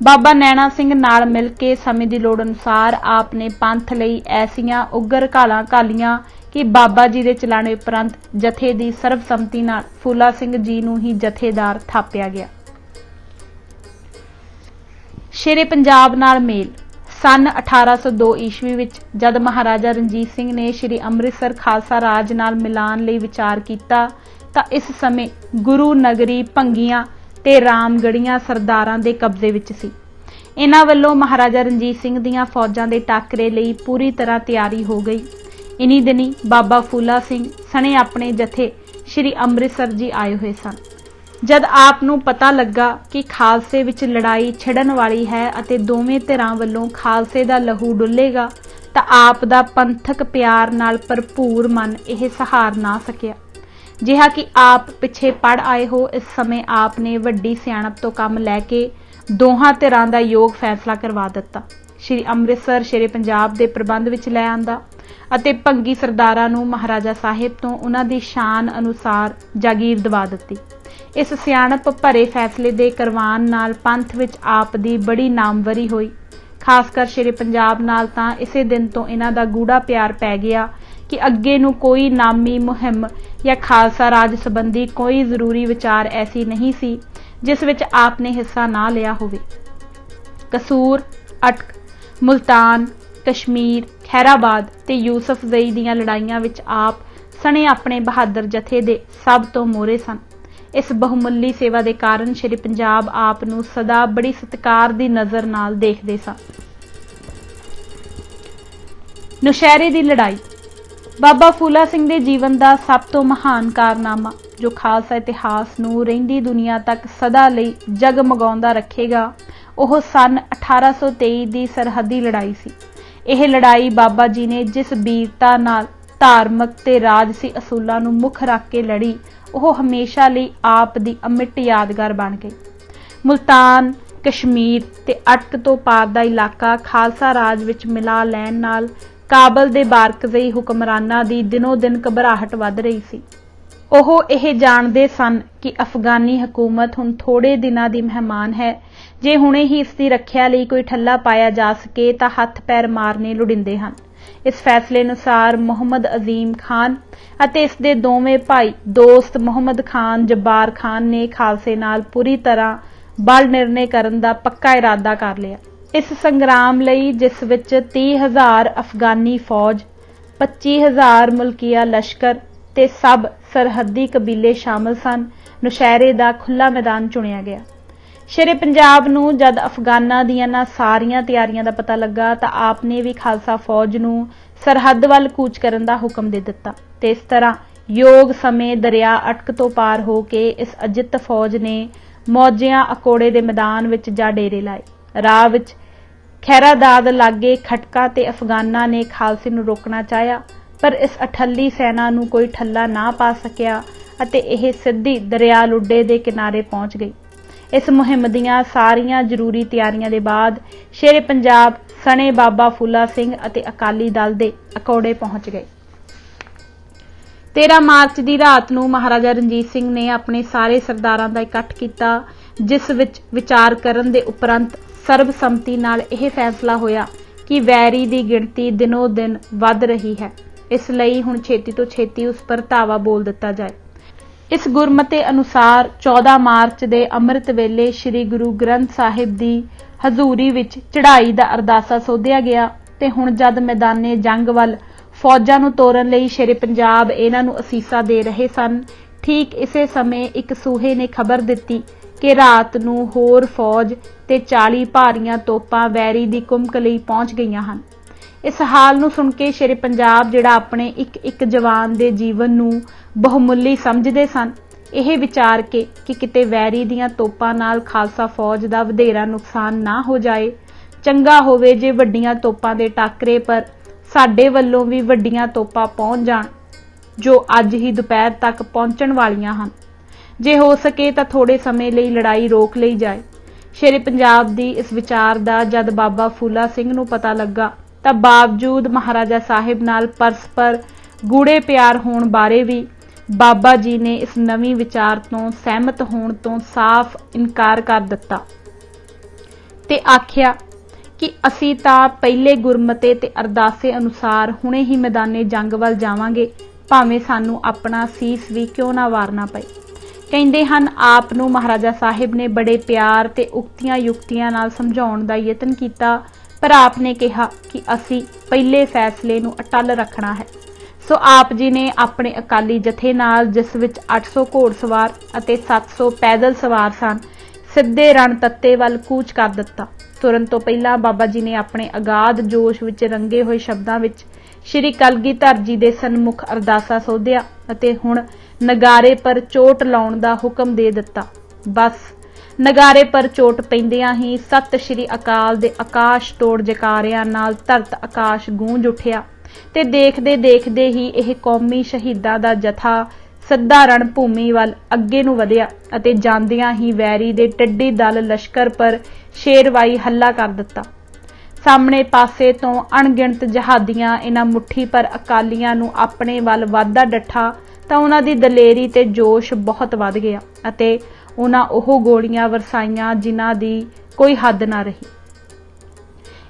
बाबा नैना सिंह नाल मिल के समय की लोड़ अनुसार आपने पंथ लई ऐसियां उग्र घालां घालियां कि बाबा जी के चलाने उपरंत जथे की सर्वसम्मति नाल फूला सिंह जी नूं ही जथेदार थापिया गया। शेरे पंजाब नाल मेल। सन 1802 ईस्वी विच जद महाराजा रणजीत सिंह ने श्री अमृतसर खालसा राज नाल मिलान लई विचार किया तां इस समय गुरु नगरी भंगियां ते रामगढ़ियां सरदारां दे कब्जे विच सी। इन्हां वल्लों महाराजा रणजीत सिंह दीयां फौजां दे टाकरे लई पूरी तरह तैयारी हो गई। इन्हीं दिनी बाबा फूला सिंह सने अपने जथे श्री अमृतसर जी आए हुए सन। जद आप नूं पता लगा कि खालसे विच लड़ाई छिड़न वाली है अते दोवें धिरां वल्लों खालसे दा लहू डुलेगा तां आप दा पंथक प्यार नाल भरपूर मन यह सहार ना सकिया। जिहा कि आप पिछे पढ़ आए हो, इस समय आपने वड्डी सियाणप तो काम लैके ਦੋਹਾਂ ਧਿਰਾਂ ਦਾ ਯੋਗ ਫੈਸਲਾ ਕਰਵਾ ਦਿੱਤਾ। ਸ਼੍ਰੀ ਅੰਮ੍ਰਿਤਸਰ ਸ਼ੇਰੇ ਪੰਜਾਬ ਦੇ ਪ੍ਰਬੰਧ ਵਿੱਚ ਲੈ ਆਂਦਾ ਅਤੇ ਭੰਗੀ ਸਰਦਾਰਾਂ ਨੂੰ ਮਹਾਰਾਜਾ ਸਾਹਿਬ ਤੋਂ ਉਹਨਾਂ ਦੀ ਸ਼ਾਨ ਅਨੁਸਾਰ ਜਾਗੀਰ ਦਿਵਾ ਦਿੱਤੀ। ਇਸ ਸਿਆਣਪ ਭਰੇ ਫੈਸਲੇ ਦੇ ਕਰਵਾਉਣ ਨਾਲ ਪੰਥ ਵਿੱਚ ਆਪ ਦੀ ਬੜੀ ਨਾਮਵਰੀ ਹੋਈ। ਖਾਸ ਕਰ ਸ਼ੇਰੇ ਪੰਜਾਬ ਨਾਲ ਤਾਂ ਇਸੇ ਦਿਨ ਤੋਂ ਇਹਨਾਂ ਦਾ ਗੂੜਾ ਪਿਆਰ ਪੈ ਗਿਆ ਕਿ ਅੱਗੇ ਨੂੰ ਕੋਈ ਨਾਮੀ ਮੁਹਿੰਮ ਜਾਂ ਖਾਲਸਾ ਰਾਜ ਸੰਬੰਧੀ ਕੋਈ ਜ਼ਰੂਰੀ ਵਿਚਾਰ ਐਸੀ ਨਹੀਂ ਸੀ ਜਿਸ ਵਿੱਚ ਆਪ ਨੇ ਹਿੱਸਾ ਨਾ ਲਿਆ ਹੋਵੇ। ਕਸੂਰ, ਅਟਕ, ਮੁਲਤਾਨ, ਕਸ਼ਮੀਰ, ਖੈਰਾਬਾਦ ਤੇ ਯੂਸਫਜ਼ਈ ਦੀਆਂ ਲੜਾਈਆਂ ਵਿੱਚ ਆਪ ਸਣੇ ਆਪਣੇ ਬਹਾਦਰ ਜਥੇ ਦੇ ਸਭ ਤੋਂ ਮੋਹਰੇ ਸਨ। ਇਸ ਬਹੁਮੁੱਲੀ ਸੇਵਾ ਦੇ ਕਾਰਨ ਸ਼੍ਰੀ ਪੰਜਾਬ ਆਪ ਨੂੰ ਸਦਾ ਬੜੀ ਸਤਿਕਾਰ ਦੀ ਨਜ਼ਰ ਨਾਲ ਦੇਖਦੇ ਸਨ। ਨੌਸ਼ਹਿਰੇ ਦੀ ਲੜਾਈ ਬਾਬਾ ਫੂਲਾ ਸਿੰਘ ਦੇ ਜੀਵਨ ਦਾ ਸਭ ਤੋਂ ਮਹਾਨ ਕਾਰਨਾਮਾ ਜੋ ਖਾਲਸਾ ਇਤਿਹਾਸ ਨੂੰ ਰਹਿੰਦੀ ਦੁਨੀਆ ਤੱਕ ਸਦਾ ਲਈ ਜਗਮਗਾਉਂਦਾ ਰੱਖੇਗਾ, ਉਹ ਸਨ 1823 ਦੀ ਸਰਹੱਦੀ ਲੜਾਈ ਸੀ। ਇਹ ਲੜਾਈ ਬਾਬਾ ਜੀ ਨੇ ਜਿਸ ਵੀਰਤਾ ਨਾਲ ਧਾਰਮਿਕ ਤੇ ਰਾਜਸੀ ਅਸੂਲਾਂ ਨੂੰ ਮੁੱਖ ਰੱਖ ਕੇ ਲੜੀ, ਉਹ ਹਮੇਸ਼ਾ ਲਈ ਆਪ ਦੀ ਅਮਿੱਟ ਯਾਦਗਾਰ ਬਣ ਗਈ। ਮੁਲਤਾਨ, ਕਸ਼ਮੀਰ ਤੇ ਅਟਕ ਤੋਂ ਪਾਰ ਦਾ ਇਲਾਕਾ ਖਾਲਸਾ ਰਾਜ ਵਿੱਚ ਮਿਲਾ ਲੈਣ ਨਾਲ ਕਾਬਲ ਦੇ ਬਾਰਕਜ਼ਈ ਹੁਕਮਰਾਨਾਂ ਦੀ ਦਿਨੋਂ ਦਿਨ ਘਬਰਾਹਟ ਵੱਧ ਰਹੀ ਸੀ। ਉਹ ਇਹ ਜਾਣਦੇ ਸਨ ਕਿ ਅਫਗਾਨੀ ਹਕੂਮਤ ਹੁਣ ਥੋੜੇ ਦਿਨਾਂ ਦੀ ਮਹਿਮਾਨ ਹੈ। ਜੇ ਹੁਣੇ ਹੀ ਇਸ ਦੀ ਰੱਖਿਆ ਲਈ ਕੋਈ ਠੱਲਾ ਪਾਇਆ ਜਾ ਸਕੇ ਤਾਂ ਹੱਥ ਪੈਰ ਮਾਰਨੇ ਲੋੜੀਂਦੇ ਹਨ। ਇਸ ਫੈਸਲੇ ਅਨੁਸਾਰ ਮੁਹੰਮਦ ਅਜ਼ੀਮ ਖਾਨ ਅਤੇ ਇਸ ਦੇ ਦੋਵੇਂ ਭਾਈ ਦੋਸਤ ਮੁਹੰਮਦ ਖਾਨ ਜੱਬਾਰ ਖਾਨ ਨੇ ਖਾਲਸੇ ਨਾਲ ਪੂਰੀ ਤਰ੍ਹਾਂ ਬਲ ਨਿਰਣੇ ਕਰਨ ਦਾ ਪੱਕਾ ਇਰਾਦਾ ਕਰ ਲਿਆ। ਇਸ ਸੰਗਰਾਮ ਲਈ ਜਿਸ ਵਿੱਚ 30,000 ਅਫਗਾਨੀ ਫੌਜ, 25,000 ਮੁਲਕੀਆ ਲਸ਼ਕਰ ਤੇ ਸਭ ਸਰਹੱਦੀ ਕਬੀਲੇ ਸ਼ਾਮਲ ਸਨ, ਨੌਸ਼ਹਿਰੇ ਦਾ ਖੁੱਲ੍ਹਾ ਮੈਦਾਨ ਚੁਣਿਆ ਗਿਆ। ਸ਼ੇਰੇ ਪੰਜਾਬ ਨੂੰ ਜਦ ਅਫਗਾਨਾਂ ਦੀਆਂ ਨਾ ਸਾਰੀਆਂ ਤਿਆਰੀਆਂ ਦਾ ਪਤਾ ਲੱਗਾ ਤਾਂ ਆਪ ਨੇ ਵੀ ਖਾਲਸਾ ਫੌਜ ਨੂੰ ਸਰਹੱਦ ਵੱਲ ਕੂਚ ਕਰਨ ਦਾ ਹੁਕਮ ਦੇ ਦਿੱਤਾ ਤੇ ਇਸ ਤਰ੍ਹਾਂ ਯੋਗ ਸਮੇਂ ਦਰਿਆ ਅਟਕ ਤੋਂ ਪਾਰ ਹੋ ਕੇ ਇਸ ਅਜਿੱਤ ਫੌਜ ਨੇ ਮੌਜਿਆਂ ਅਕੋੜੇ ਦੇ ਮੈਦਾਨ ਵਿੱਚ ਜਾ ਡੇਰੇ ਲਾਏ। ਰਾਹ ਵਿੱਚ ਖੈਰਾਦਾਦ ਲਾਗੇ ਖਟਕਾ ਤੇ ਅਫਗਾਨਾਂ ਨੇ ਖਾਲਸੇ ਨੂੰ ਰੋਕਣਾ ਚਾਹਿਆ, ਪਰ ਇਸ ਅਠੱਲੀ ਸੈਨਾ ਨੂੰ ਕੋਈ ਠੱਲਾ ਨਾ ਪਾ ਸਕਿਆ ਅਤੇ ਇਹ ਸਿੱਧੀ ਦਰਿਆ ਲੁੱਡੇ ਦੇ ਕਿਨਾਰੇ ਪਹੁੰਚ ਗਈ। ਇਸ ਮੁਹਿੰਮ ਦੀਆਂ ਸਾਰੀਆਂ ਜ਼ਰੂਰੀ ਤਿਆਰੀਆਂ ਦੇ ਬਾਅਦ ਸ਼ੇਰੇ ਪੰਜਾਬ ਸਣੇ ਬਾਬਾ ਫੂਲਾ ਸਿੰਘ ਅਤੇ ਅਕਾਲੀ ਦਲ ਦੇ ਅਕੋੜੇ ਪਹੁੰਚ ਗਏ। 13 ਮਾਰਚ ਦੀ ਰਾਤ ਨੂੰ ਮਹਾਰਾਜਾ ਰਣਜੀਤ ਸਿੰਘ ਨੇ ਆਪਣੇ ਸਾਰੇ ਸਰਦਾਰਾਂ ਦਾ ਇਕੱਠ ਕੀਤਾ, ਜਿਸ ਵਿੱਚ ਵਿਚਾਰ ਕਰਨ ਦੇ ਉਪਰੰਤ ਸਰਬਸੰਮਤੀ ਨਾਲ ਇਹ ਫੈਸਲਾ ਹੋਇਆ ਕਿ ਵੈਰੀ ਦੀ ਗਿਣਤੀ ਦਿਨੋਂ ਦਿਨ ਵੱਧ ਰਹੀ ਹੈ, ਇਸ ਲਈ ਹੁਣ ਛੇਤੀ ਤੋਂ ਛੇਤੀ ਉਸ ਪਰ ਧਾਵਾ ਬੋਲ ਦਿੱਤਾ ਜਾਏ। ਇਸ ਗੁਰਮਤੇ ਅਨੁਸਾਰ 14 ਮਾਰਚ ਦੇ ਅੰਮ੍ਰਿਤ ਵੇਲੇ ਸ੍ਰੀ ਗੁਰੂ ਗ੍ਰੰਥ ਸਾਹਿਬ ਦੀ ਹਜ਼ੂਰੀ ਵਿੱਚ ਚੜ੍ਹਾਈ ਦਾ ਅਰਦਾਸਾ ਸੋਧਿਆ ਗਿਆ ਤੇ ਹੁਣ ਜਦ ਮੈਦਾਨੇ ਜੰਗ ਵੱਲ ਫੌਜਾਂ ਨੂੰ ਤੋਰਨ ਲਈ ਸ਼ੇਰੇ ਪੰਜਾਬ ਇਹਨਾਂ ਨੂੰ ਅਸੀਸਾਂ ਦੇ ਰਹੇ ਸਨ, ਠੀਕ ਇਸੇ ਸਮੇਂ ਇੱਕ ਸੂਹੇ ਨੇ ਖਬਰ ਦਿੱਤੀ ਕਿ ਰਾਤ ਨੂੰ ਹੋਰ ਫੌਜ ਤੇ 40 ਭਾਰੀਆਂ ਤੋਪਾਂ ਵੈਰੀ ਦੀ ਕੁਮਕ ਲਈ ਪਹੁੰਚ ਗਈਆਂ ਹਨ। ਇਸ ਹਾਲ ਨੂੰ ਸੁਣ ਕੇ ਸ਼ੇਰੇ ਪੰਜਾਬ ਜਿਹੜਾ ਆਪਣੇ ਇੱਕ ਜਵਾਨ ਦੇ ਜੀਵਨ ਨੂੰ ਬਹੁਮੁੱਲੀ ਸਮਝਦੇ ਸਨ, ਇਹ ਵਿਚਾਰ ਕੇ ਕਿ ਕਿਤੇ ਵੈਰੀ ਦੀਆਂ ਤੋਪਾਂ ਨਾਲ ਖਾਲਸਾ ਫੌਜ ਦਾ ਵਧੇਰਾ ਨੁਕਸਾਨ ਨਾ ਹੋ ਜਾਏ, ਚੰਗਾ ਹੋਵੇ ਜੇ ਵੱਡੀਆਂ ਤੋਪਾਂ ਦੇ ਟਾਕਰੇ ਪਰ ਸਾਡੇ ਵੱਲੋਂ ਵੀ ਵੱਡੀਆਂ ਤੋਪਾਂ ਪਹੁੰਚ ਜਾਣ, ਜੋ ਅੱਜ ਹੀ ਦੁਪਹਿਰ ਤੱਕ ਪਹੁੰਚਣ ਵਾਲੀਆਂ ਹਨ। ਜੇ ਹੋ ਸਕੇ ਤਾਂ ਥੋੜੇ ਸਮੇਂ ਲਈ ਲੜਾਈ ਰੋਕ ਲਈ ਜਾਏ। ਸ਼ੇਰੇ ਪੰਜਾਬ ਦੀ ਇਸ ਵਿਚਾਰ ਦਾ ਜਦ ਬਾਬਾ ਫੂਲਾ ਸਿੰਘ ਨੂੰ ਪਤਾ ਲੱਗਾ ਤਾਂ ਬਾਵਜੂਦ ਮਹਾਰਾਜਾ ਸਾਹਿਬ ਨਾਲ ਪਰਸਪਰ ਗੂੜੇ ਪਿਆਰ ਹੋਣ ਬਾਰੇ ਵੀ ਬਾਬਾ ਜੀ ਨੇ ਇਸ ਨਵੀਂ ਵਿਚਾਰ ਤੋਂ ਸਹਿਮਤ ਹੋਣ ਤੋਂ ਸਾਫ਼ ਇਨਕਾਰ ਕਰ ਦਿੱਤਾ ਤੇ ਆਖਿਆ ਕਿ ਅਸੀਂ ਤਾਂ ਪਹਿਲੇ ਗੁਰਮਤੇ ਤੇ ਅਰਦਾਸੇ ਅਨੁਸਾਰ ਹੁਣੇ ਹੀ ਮੈਦਾਨੇ ਜੰਗ ਵੱਲ ਜਾਵਾਂਗੇ, ਭਾਵੇਂ ਸਾਨੂੰ ਆਪਣਾ ਸੀਸ ਵੀ ਕਿਉਂ ਨਾ ਵਾਰਨਾ ਪਏ। ਕਹਿੰਦੇ ਹਨ ਆਪ ਨੂੰ ਮਹਾਰਾਜਾ ਸਾਹਿਬ ਨੇ ਬੜੇ ਪਿਆਰ ਤੇ ਉਕਤੀਆਂ ਯੁਕਤੀਆਂ ਨਾਲ ਸਮਝਾਉਣ ਦਾ ਯਤਨ ਕੀਤਾ, ਪਰ ਆਪ ਨੇ ਕਿਹਾ ਕਿ ਅਸੀਂ ਪਹਿਲੇ ਫੈਸਲੇ ਨੂੰ ਅਟੱਲ ਰੱਖਣਾ ਹੈ। ਸੋ ਆਪ ਜੀ ਨੇ ਆਪਣੇ ਅਕਾਲੀ ਜਥੇ ਨਾਲ, ਜਿਸ ਵਿੱਚ 800 ਘੋੜਸਵਾਰ ਅਤੇ 700 ਪੈਦਲ ਸਵਾਰ ਸਨ, ਸਿੱਧੇ ਰਣ ਤੱਤੇ ਵੱਲ ਕੂਚ ਕਰ ਦਿੱਤਾ। ਤੁਰਨ ਤੋਂ ਪਹਿਲਾਂ ਬਾਬਾ ਜੀ ਨੇ ਆਪਣੇ ਅਗਾਧ ਜੋਸ਼ ਵਿੱਚ ਰੰਗੇ ਹੋਏ ਸ਼ਬਦਾਂ ਵਿੱਚ ਸ਼੍ਰੀ ਕਲਗੀਧਰ ਜੀ ਦੇ ਸਨਮੁਖ ਅਰਦਾਸਾ ਸੋਧਿਆ ਅਤੇ ਹੁਣ ਨਗਾਰੇ ਪਰ ਚੋਟ ਲਾਉਣ ਦਾ ਹੁਕਮ ਦੇ ਦਿੱਤਾ। ਬਸ ਨਗਾਰੇ ਪਰ ਚੋਟ ਪੈਂਦਿਆਂ ਹੀ ਸਤਿ ਸ਼੍ਰੀ ਅਕਾਲ ਦੇ ਆਕਾਸ਼ ਤੋੜ ਜਕਾਰਿਆਂ ਨਾਲ ਧਰਤ ਆਕਾਸ਼ ਗੂੰਜ ਉੱਠਿਆ ਤੇ ਦੇਖਦੇ ਦੇਖਦੇ ਹੀ ਇਹ ਕੌਮੀ ਸ਼ਹੀਦਾਂ ਦਾ ਜਥਾ ਸਧਾਰਨ ਭੂਮੀ ਵੱਲ ਅੱਗੇ ਨੂੰ ਵਧਿਆ ਅਤੇ ਜਾਂਦਿਆਂ ਹੀ ਵੈਰੀ ਦੇ ਟੱਡੀ ਦਲ ਲਸ਼ਕਰ ਪਰ ਸ਼ੇਰਵਾਈ ਹੱਲਾ ਕਰ ਦਿੱਤਾ। ਸਾਹਮਣੇ ਪਾਸੇ ਤੋਂ ਅਣਗਿਣਤ ਜਹਾਦੀਆਂ ਇਹਨਾਂ ਮੁੱਠੀ ਪਰ ਅਕਾਲੀਆਂ ਨੂੰ ਆਪਣੇ ਵੱਲ ਵਧਦਾ ਡੱਠਾ ਤਾਂ ਉਹਨਾਂ ਦੀ ਦਲੇਰੀ ਤੇ ਜੋਸ਼ ਬਹੁਤ ਵੱਧ ਗਿਆ ਅਤੇ ਉਹਨਾਂ ਉਹ ਗੋਲੀਆਂ ਵਰਸਾਈਆਂ ਜਿਨ੍ਹਾਂ ਦੀ ਕੋਈ ਹੱਦ ਨਾ ਰਹੀ।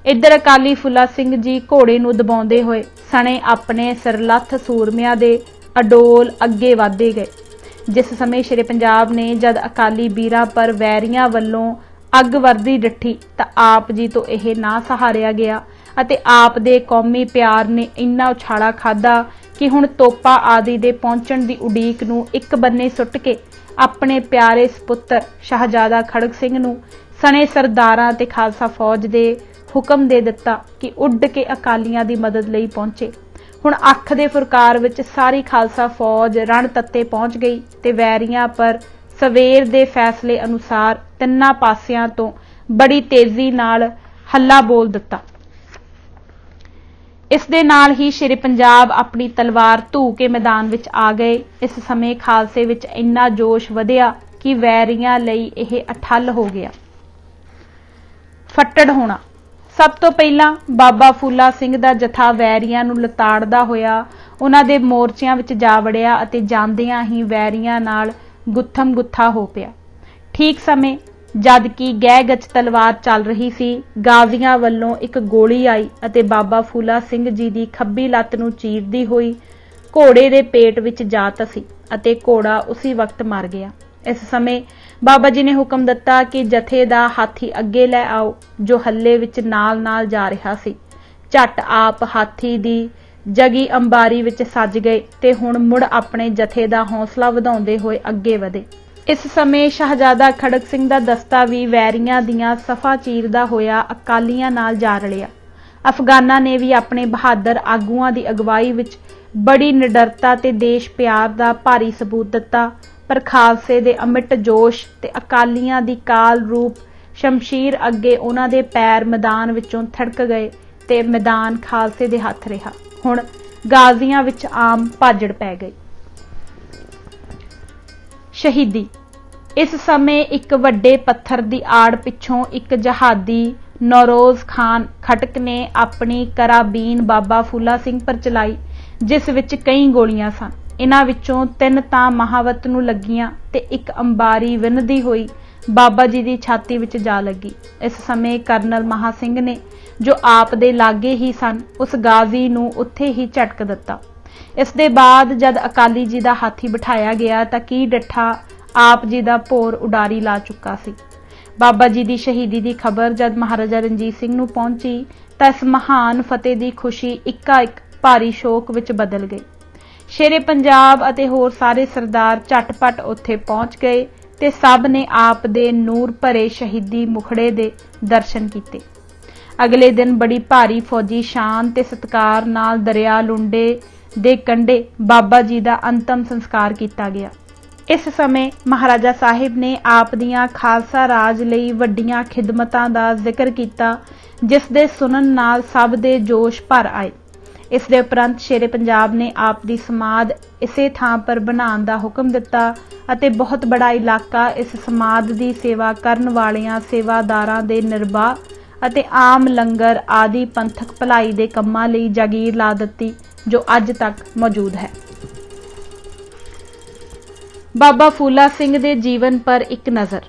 ਇੱਧਰ ਅਕਾਲੀ ਫੁੱਲਾ ਸਿੰਘ ਜੀ ਘੋੜੇ ਨੂੰ ਦਬਾਉਂਦੇ ਹੋਏ ਸਣੇ ਆਪਣੇ ਸਰਲੱਥ ਸੂਰਮਿਆਂ ਦੇ ਅਡੋਲ ਅੱਗੇ ਵਧਦੇ ਗਏ। ਜਿਸ ਸਮੇਂ ਸ਼ੇਰੇ ਪੰਜਾਬ ਨੇ ਜਦ ਅਕਾਲੀ ਵੀਰਾਂ ਪਰ ਵੈਰੀਆਂ ਵੱਲੋਂ ਅੱਗ ਵਰਦੀ ਡੱਠੀ ਤਾਂ ਆਪ ਜੀ ਤੋਂ ਇਹ ਨਾ ਸਹਾਰਿਆ ਗਿਆ ਅਤੇ ਆਪ ਦੇ ਕੌਮੀ ਪਿਆਰ ਨੇ ਇੰਨਾ ਉਛਾਲਾ ਖਾਧਾ ਕਿ ਹੁਣ ਤੋਪਾ ਆਦਿ ਦੇ ਪਹੁੰਚਣ ਦੀ ਉਡੀਕ ਨੂੰ ਇੱਕ ਬੰਨੇ ਸੁੱਟ ਕੇ ਆਪਣੇ ਪਿਆਰੇ ਸਪੁੱਤਰ ਸ਼ਹਿਜ਼ਾਦਾ ਖੜਗ ਸਿੰਘ ਨੂੰ ਸਣੇ ਸਰਦਾਰਾਂ ਤੇ ਖਾਲਸਾ ਫੌਜ ਦੇ ਹੁਕਮ ਦੇ ਦਿੱਤਾ ਕਿ ਉੱਡ ਕੇ ਅਕਾਲੀਆਂ ਦੀ ਮਦਦ ਲਈ ਪਹੁੰਚੇ। ਹੁਣ ਅੱਖ ਦੇ ਫੁਰਕਾਰ ਵਿੱਚ ਸਾਰੀ ਖਾਲਸਾ ਫੌਜ ਰਣ ਤੱਤੇ ਪਹੁੰਚ ਗਈ ਤੇ ਵੈਰੀਆਂ ਪਰ ਸਵੇਰ ਦੇ ਫੈਸਲੇ ਅਨੁਸਾਰ ਤਿੰਨਾਂ ਪਾਸਿਆਂ ਤੋਂ ਬੜੀ ਤੇਜ਼ੀ ਨਾਲ ਹੱਲਾ ਬੋਲ ਦਿੱਤਾ। ਇਸ ਦੇ ਨਾਲ ਹੀ ਸ਼ੇਰੇ ਪੰਜਾਬ ਆਪਣੀ ਤਲਵਾਰ ਧੂ ਕੇ ਮੈਦਾਨ ਵਿੱਚ ਆ ਗਏ। ਇਸ ਸਮੇਂ ਖਾਲਸੇ ਵਿੱਚ ਇੰਨਾ ਜੋਸ਼ ਵਧਿਆ ਕਿ ਵੈਰੀਆਂ ਲਈ ਇਹ ਅਠੱਲ ਹੋ ਗਿਆ। ਫੱਟੜ ਹੋਣਾ। ਸਭ ਤੋਂ ਪਹਿਲਾਂ ਬਾਬਾ ਫੂਲਾ ਸਿੰਘ ਦਾ ਜਥਾ ਵੈਰੀਆਂ ਨੂੰ ਲਤਾੜਦਾ ਹੋਇਆ ਉਹਨਾਂ ਦੇ ਮੋਰਚਿਆਂ ਵਿੱਚ ਜਾ ਵੜਿਆ ਅਤੇ ਜਾਂਦਿਆਂ ਹੀ ਵੈਰੀਆਂ ਨਾਲ ਗੁੱਥਮ ਗੁੱਥਾ ਹੋ ਪਿਆ। ਠੀਕ ਸਮੇਂ ਜਦ ਕਿ ਗਹਿ ਗਚ ਤਲਵਾਰ ਚੱਲ ਰਹੀ ਸੀ, ਗਾਜ਼ੀਆਂ ਵੱਲੋਂ ਇੱਕ ਗੋਲੀ ਆਈ ਅਤੇ ਬਾਬਾ ਫੂਲਾ ਸਿੰਘ ਜੀ ਦੀ ਖੱਬੀ ਲੱਤ ਨੂੰ ਚੀਰਦੀ ਹੋਈ ਘੋੜੇ ਦੇ ਪੇਟ ਵਿੱਚ ਜਾ ਧਸੀ ਅਤੇ ਘੋੜਾ ਉਸੇ ਵਕਤ ਮਰ ਗਿਆ। ਇਸ ਸਮੇਂ ਬਾਬਾ ਜੀ ਨੇ ਹੁਕਮ ਦਿੱਤਾ ਕਿ ਜਥੇ ਦਾ ਹਾਥੀ ਅੱਗੇ ਲੈ ਆਓ, ਜੋ ਹੱਲੇ ਵਿੱਚ ਨਾਲ ਜਾ ਰਿਹਾ ਸੀ। ਝੱਟ ਆਪ ਹਾਥੀ ਦੀ ਜਗੀ ਅੰਬਾਰੀ ਵਿੱਚ ਸੱਜ ਗਏ ਤੇ ਹੁਣ ਮੁੜ ਆਪਣੇ ਜਥੇ ਦਾ ਹੌਸਲਾ ਵਧਾਉਂਦੇ ਹੋਏ ਅੱਗੇ ਵਧੇ। ਇਸ ਸਮੇਂ ਸ਼ਹਿਜ਼ਾਦਾ ਖੜਗ ਸਿੰਘ ਦਾ ਦਸਤਾ ਵੀ ਵੈਰੀਆਂ ਦੀਆਂ ਸਫਾ ਚੀਰਦਾ ਹੋਇਆ ਅਕਾਲੀਆਂ ਨਾਲ ਜਾ ਰਲਿਆ। ਅਫਗਾਨਾਂ ਨੇ ਵੀ ਆਪਣੇ ਬਹਾਦਰ ਆਗੂਆਂ ਦੀ ਅਗਵਾਈ ਵਿੱਚ ਬੜੀ ਨਿਡਰਤਾ ਤੇ ਦੇਸ਼ ਪਿਆਰ ਦਾ ਭਾਰੀ ਸਬੂਤ ਦਿੱਤਾ, ਪਰ ਖਾਲਸੇ ਦੇ ਅਮਿੱਟ ਜੋਸ਼ ਤੇ ਅਕਾਲੀਆਂ ਦੀ ਕਾਲ ਰੂਪ ਸ਼ਮਸ਼ੀਰ ਅੱਗੇ ਉਹਨਾਂ ਦੇ ਪੈਰ ਮੈਦਾਨ ਵਿੱਚੋਂ ਥੜਕ ਗਏ ਤੇ ਮੈਦਾਨ ਖਾਲਸੇ ਦੇ ਹੱਥ ਰਿਹਾ। ਹੁਣ ਗਾਜ਼ੀਆਂ ਵਿੱਚ ਆਮ ਭਾਜੜ ਪੈ ਗਈ। ਸ਼ਹੀਦੀ। ਇਸ ਸਮੇਂ ਇੱਕ ਵੱਡੇ ਪੱਥਰ ਦੀ ਆੜ ਪਿੱਛੋਂ ਇੱਕ ਜਹਾਦੀ ਨੌਰੋਜ਼ ਖਾਨ ਖਟਕ ਨੇ ਆਪਣੀ ਕਰਾਬੀਨ ਬਾਬਾ ਫੂਲਾ ਸਿੰਘ ਪਰ ਚਲਾਈ, ਜਿਸ ਵਿੱਚ ਕਈ ਗੋਲੀਆਂ ਸਨ। ਇਹਨਾਂ ਵਿੱਚੋਂ 3 ਤਾਂ ਮਹਾਵਤ ਨੂੰ ਲੱਗੀਆਂ ਤੇ ਇੱਕ ਅੰਬਾਰੀ ਵਿੰਨਦੀ ਹੋਈ ਬਾਬਾ ਜੀ ਦੀ ਛਾਤੀ ਵਿੱਚ ਜਾ ਲੱਗੀ। ਇਸ ਸਮੇਂ ਕਰਨਲ ਮਹਾ ਸਿੰਘ ਨੇ, ਜੋ ਆਪ ਦੇ ਲਾਗੇ ਹੀ ਸਨ, ਉਸ ਗਾਜ਼ੀ ਨੂੰ ਉੱਥੇ ਹੀ ਝਟਕ ਦਿੱਤਾ। ਇਸ ਦੇ ਬਾਅਦ ਜਦ ਅਕਾਲੀ ਜੀ ਦਾ ਹਾਥੀ ਬਿਠਾਇਆ ਗਿਆ ਤਾਂ ਕੀ ਡੱਠਾ ਆਪ ਜੀ ਦਾ ਭੋਰ ਉਡਾਰੀ ਲਾ ਚੁੱਕਾ ਸੀ। ਬਾਬਾ ਜੀ ਦੀ ਸ਼ਹੀਦੀ ਦੀ ਖਬਰ ਜਦ ਮਹਾਰਾਜਾ ਰਣਜੀਤ ਸਿੰਘ ਨੂੰ ਪਹੁੰਚੀ ਤਾਂ ਇਸ ਮਹਾਨ ਫਤਿਹ ਦੀ ਖੁਸ਼ੀ ਇੱਕਾ-ਇੱਕ ਭਾਰੀ ਸ਼ੋਕ ਵਿੱਚ ਬਦਲ ਗਈ। ਸ਼ੇਰੇ ਪੰਜਾਬ ਅਤੇ ਹੋਰ ਸਾਰੇ ਸਰਦਾਰ ਝਟਪਟ ਉੱਥੇ ਪਹੁੰਚ ਗਏ ਤੇ ਸਭ ਨੇ ਆਪ ਦੇ ਨੂਰ ਭਰੇ ਸ਼ਹੀਦੀ ਮੁਖੜੇ ਦੇ ਦਰਸ਼ਨ ਕੀਤੇ। ਅਗਲੇ ਦਿਨ ਬੜੀ ਭਾਰੀ ਫੌਜੀ ਸ਼ਾਨ ਤੇ ਸਤਿਕਾਰ ਨਾਲ ਦਰਿਆ ਲੁੰਡੇ ਦੇ ਕੰਢੇ ਬਾਬਾ ਜੀ ਦਾ ਅੰਤਮ ਸੰਸਕਾਰ ਕੀਤਾ ਗਿਆ। ਇਸ ਸਮੇਂ ਮਹਾਰਾਜਾ ਸਾਹਿਬ ਨੇ ਆਪ ਦੀਆਂ ਖਾਲਸਾ ਰਾਜ ਲਈ ਵੱਡੀਆਂ ਖਿਦਮਤਾਂ ਦਾ ਜ਼ਿਕਰ ਕੀਤਾ, ਜਿਸ ਦੇ ਸੁਣਨ ਨਾਲ ਸਭ ਦੇ ਜੋਸ਼ ਭਰ ਆਏ। ਇਸ ਦੇ ਉਪਰੰਤ ਸ਼ੇਰੇ ਪੰਜਾਬ ਨੇ ਆਪ ਦੀ ਸਮਾਧ ਇਸੇ ਥਾਂ ਪਰ ਬਣਾਉਣ ਦਾ ਹੁਕਮ ਦਿੱਤਾ ਅਤੇ ਬਹੁਤ ਬੜਾ ਇਲਾਕਾ ਇਸ ਸਮਾਧ ਦੀ ਸੇਵਾ ਕਰਨ ਵਾਲਿਆਂ ਸੇਵਾਦਾਰਾਂ ਦੇ ਨਿਰਬਾਹ ਅਤੇ ਆਮ ਲੰਗਰ ਆਦਿ ਪੰਥਕ ਭਲਾਈ ਦੇ ਕੰਮਾਂ ਲਈ ਜਾਗੀਰ ਲਾ ਦਿੱਤੀ, ਜੋ ਅੱਜ ਤੱਕ ਮੌਜੂਦ ਹੈ। ਬਾਬਾ ਫੂਲਾ ਸਿੰਘ ਦੇ ਜੀਵਨ ਪਰ ਇੱਕ ਨਜ਼ਰ।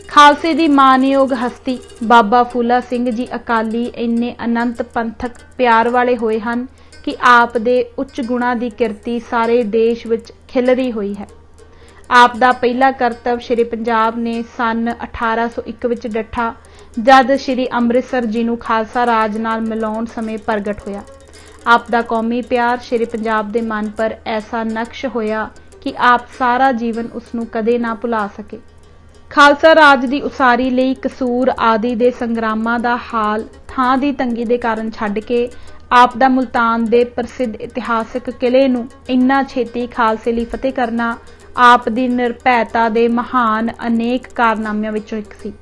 ਖਾਲਸੇ ਦੀ ਮਾਨਯੋਗ ਹਸਤੀ ਬਾਬਾ ਫੂਲਾ ਸਿੰਘ ਜੀ ਅਕਾਲੀ ਇੰਨੇ ਅਨੰਤ ਪੰਥਕ ਪਿਆਰ ਵਾਲੇ ਹੋਏ ਹਨ ਕਿ ਆਪ ਦੇ ਉੱਚ ਗੁਣਾਂ ਦੀ ਕਿਰਤੀ ਸਾਰੇ ਦੇਸ਼ ਵਿੱਚ ਖਿਲਰੀ ਹੋਈ ਹੈ। ਆਪ ਦਾ ਪਹਿਲਾ ਕਰਤੱਵ ਸ਼੍ਰੀ ਪੰਜਾਬ ਨੇ ਸੰਨ 1801 ਵਿੱਚ ਡੱਠਾ, ਜਦ ਸ਼੍ਰੀ ਅੰਮ੍ਰਿਤਸਰ ਜੀ ਨੂੰ ਖਾਲਸਾ ਰਾਜ ਨਾਲ ਮਿਲਾਉਣ ਸਮੇਂ ਪ੍ਰਗਟ ਹੋਇਆ। ਆਪ ਦਾ ਕੌਮੀ ਪਿਆਰ ਸ਼੍ਰੀ ਪੰਜਾਬ ਦੇ ਮਨ ਪਰ ਐਸਾ ਨਕਸ਼ ਹੋਇਆ ਕਿ ਆਪ ਸਾਰਾ ਜੀਵਨ ਉਸ ਨੂੰ ਕਦੇ ਨਾ ਭੁਲਾ ਸਕੇ। ਖਾਲਸਾ ਰਾਜ ਦੀ ਉਸਾਰੀ ਲਈ ਕਸੂਰ ਆਦਿ ਦੇ ਸੰਗਰਾਮਾਂ ਦਾ ਹਾਲ ਥਾਂ ਦੀ ਤੰਗੀ ਦੇ ਕਾਰਨ ਛੱਡ ਕੇ ਆਪ ਦਾ ਮੁਲਤਾਨ ਦੇ ਪ੍ਰਸਿੱਧ ਇਤਿਹਾਸਕ ਕਿਲੇ ਨੂੰ ਇੰਨਾ ਛੇਤੀ ਖਾਲਸੇ ਲਈ ਫਤਿਹ ਕਰਨਾ ਆਪ ਦੀ ਨਿਰਭੈਤਾ ਦੇ ਮਹਾਨ ਅਨੇਕ ਕਾਰਨਾਮਿਆਂ ਵਿੱਚੋਂ ਇੱਕ ਸੀ।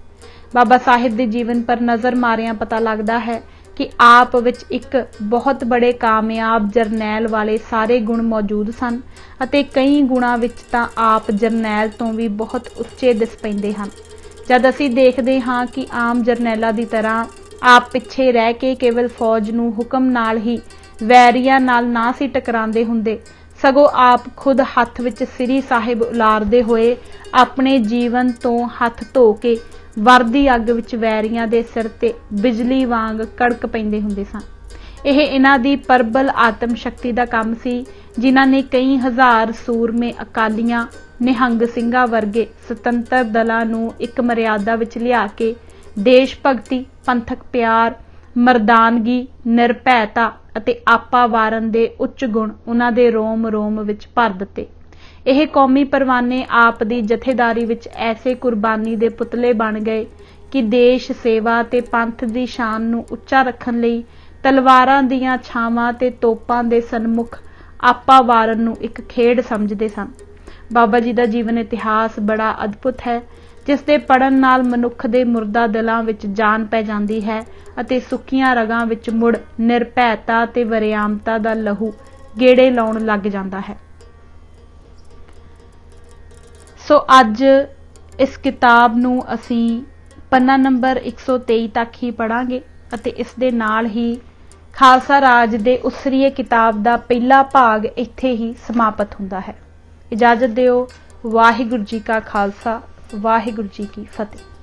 ਬਾਬਾ ਸਾਹਿਬ ਦੇ ਜੀਵਨ ਪਰ ਨਜ਼ਰ ਮਾਰਿਆਂ ਪਤਾ ਲੱਗਦਾ ਹੈ ਕਿ ਆਪ ਵਿੱਚ ਇੱਕ ਬਹੁਤ ਬੜੇ ਕਾਮਯਾਬ ਜਰਨੈਲ ਵਾਲੇ ਸਾਰੇ ਗੁਣ ਮੌਜੂਦ ਸਨ ਅਤੇ ਕਈ ਗੁਣਾਂ ਵਿੱਚ ਤਾਂ ਆਪ ਜਰਨੈਲ ਤੋਂ ਵੀ ਬਹੁਤ ਉੱਚੇ ਦਿਸ ਪੈਂਦੇ ਹਨ। ਜਦ ਅਸੀਂ ਦੇਖਦੇ ਹਾਂ ਕਿ ਆਮ ਜਰਨੈਲਾਂ ਦੀ ਤਰ੍ਹਾਂ ਆਪ ਪਿੱਛੇ ਰਹਿ ਕੇ ਕੇਵਲ ਫੌਜ ਨੂੰ ਹੁਕਮ ਨਾਲ ਹੀ ਵੈਰੀਆਂ ਨਾਲ ਨਾ ਸੀ ਟਕਰਾਉਂਦੇ ਹੁੰਦੇ, ਸਗੋਂ ਆਪ ਖੁਦ ਹੱਥ ਵਿੱਚ ਸ੍ਰੀ ਸਾਹਿਬ ਉਲਾਰਦੇ ਹੋਏ ਆਪਣੇ ਜੀਵਨ ਤੋਂ ਹੱਥ ਧੋ ਕੇ ਵਰਦੀ ਅੱਗ ਵਿੱਚ ਵੈਰੀਆਂ ਦੇ ਸਿਰ ਤੇ ਬਿਜਲੀ ਵਾਂਗ ਕੜਕ ਪੈਂਦੇ ਹੁੰਦੇ ਸਨ। ਇਹ ਇਹਨਾਂ ਦੀ ਪ੍ਰਬਲ ਆਤਮ ਸ਼ਕਤੀ ਦਾ ਕੰਮ ਸੀ, ਜਿਨ੍ਹਾਂ ਨੇ ਕਈ ਹਜ਼ਾਰ ਸੂਰਮੇ ਅਕਾਲੀਆਂ, ਨਿਹੰਗ ਸਿੰਘਾਂ ਵਰਗੇ ਸੁਤੰਤਰ ਦਲਾਂ ਨੂੰ ਇੱਕ ਮਰਿਆਦਾ ਵਿੱਚ ਲਿਆ ਕੇ ਦੇਸ਼ ਭਗਤੀ, ਪੰਥਕ ਪਿਆਰ, ਮਰਦਾਨਗੀ, ਨਿਰਭੈਤਾ ਅਤੇ ਆਪਾ ਵਾਰਨ ਦੇ ਉੱਚ ਗੁਣ ਉਹਨਾਂ ਦੇ ਰੋਮ ਰੋਮ ਵਿੱਚ ਭਰ ਦਿੱਤੇ। ਇਹ ਕੌਮੀ ਪਰਵਾਨੇ ਆਪ ਦੀ ਜਥੇਦਾਰੀ ਵਿੱਚ ਐਸੇ ਕੁਰਬਾਨੀ ਦੇ ਪੁਤਲੇ ਬਣ ਗਏ ਕਿ ਦੇਸ਼ ਸੇਵਾ ਤੇ ਪੰਥ ਦੀ ਸ਼ਾਨ ਨੂੰ ਉੱਚਾ ਰੱਖਣ ਲਈ ਤਲਵਾਰਾਂ ਦੀਆਂ ਛਾਵਾਂ ਤੇ ਤੋਪਾਂ ਦੇ ਸਨਮੁਖ ਆਪਾ ਵਾਰਨ ਨੂੰ ਇੱਕ ਖੇਡ ਸਮਝਦੇ ਸਨ। ਬਾਬਾ ਜੀ ਦਾ ਜੀਵਨ ਇਤਿਹਾਸ ਬੜਾ ਅਦਭੁਤ ਹੈ, ਜਿਸ ਦੇ ਪੜ੍ਹਨ ਨਾਲ ਮਨੁੱਖ ਦੇ ਮੁਰਦਾ ਦਿਲਾਂ ਵਿੱਚ ਜਾਨ ਪੈ ਜਾਂਦੀ ਹੈ ਅਤੇ ਸੁੱਕੀਆਂ ਰਗਾਂ ਵਿੱਚ ਮੁੜ ਨਿਰਭੈਤਾ ਤੇ ਵਰਿਆਮਤਾ ਦਾ ਲਹੂ ਗੇੜੇ ਲਾਉਣ ਲੱਗ ਜਾਂਦਾ ਹੈ। ਸੋ ਅੱਜ ਇਸ ਕਿਤਾਬ ਨੂੰ ਅਸੀਂ ਪੰਨਾ ਨੰਬਰ 123 ਤੱਕ ਹੀ ਪੜ੍ਹਾਂਗੇ ਅਤੇ ਇਸ ਦੇ ਨਾਲ ਹੀ ਖਾਲਸਾ ਰਾਜ ਦੇ ਉਸਰੀਏ ਕਿਤਾਬ ਦਾ ਪਹਿਲਾ ਭਾਗ ਇੱਥੇ ਹੀ ਸਮਾਪਤ ਹੁੰਦਾ ਹੈ। ਇਜਾਜ਼ਤ ਦਿਓ। ਵਾਹਿਗੁਰੂ ਜੀ ਕਾ ਖਾਲਸਾ, ਵਾਹਿਗੁਰੂ ਜੀ ਕੀ ਫਤਿਹ।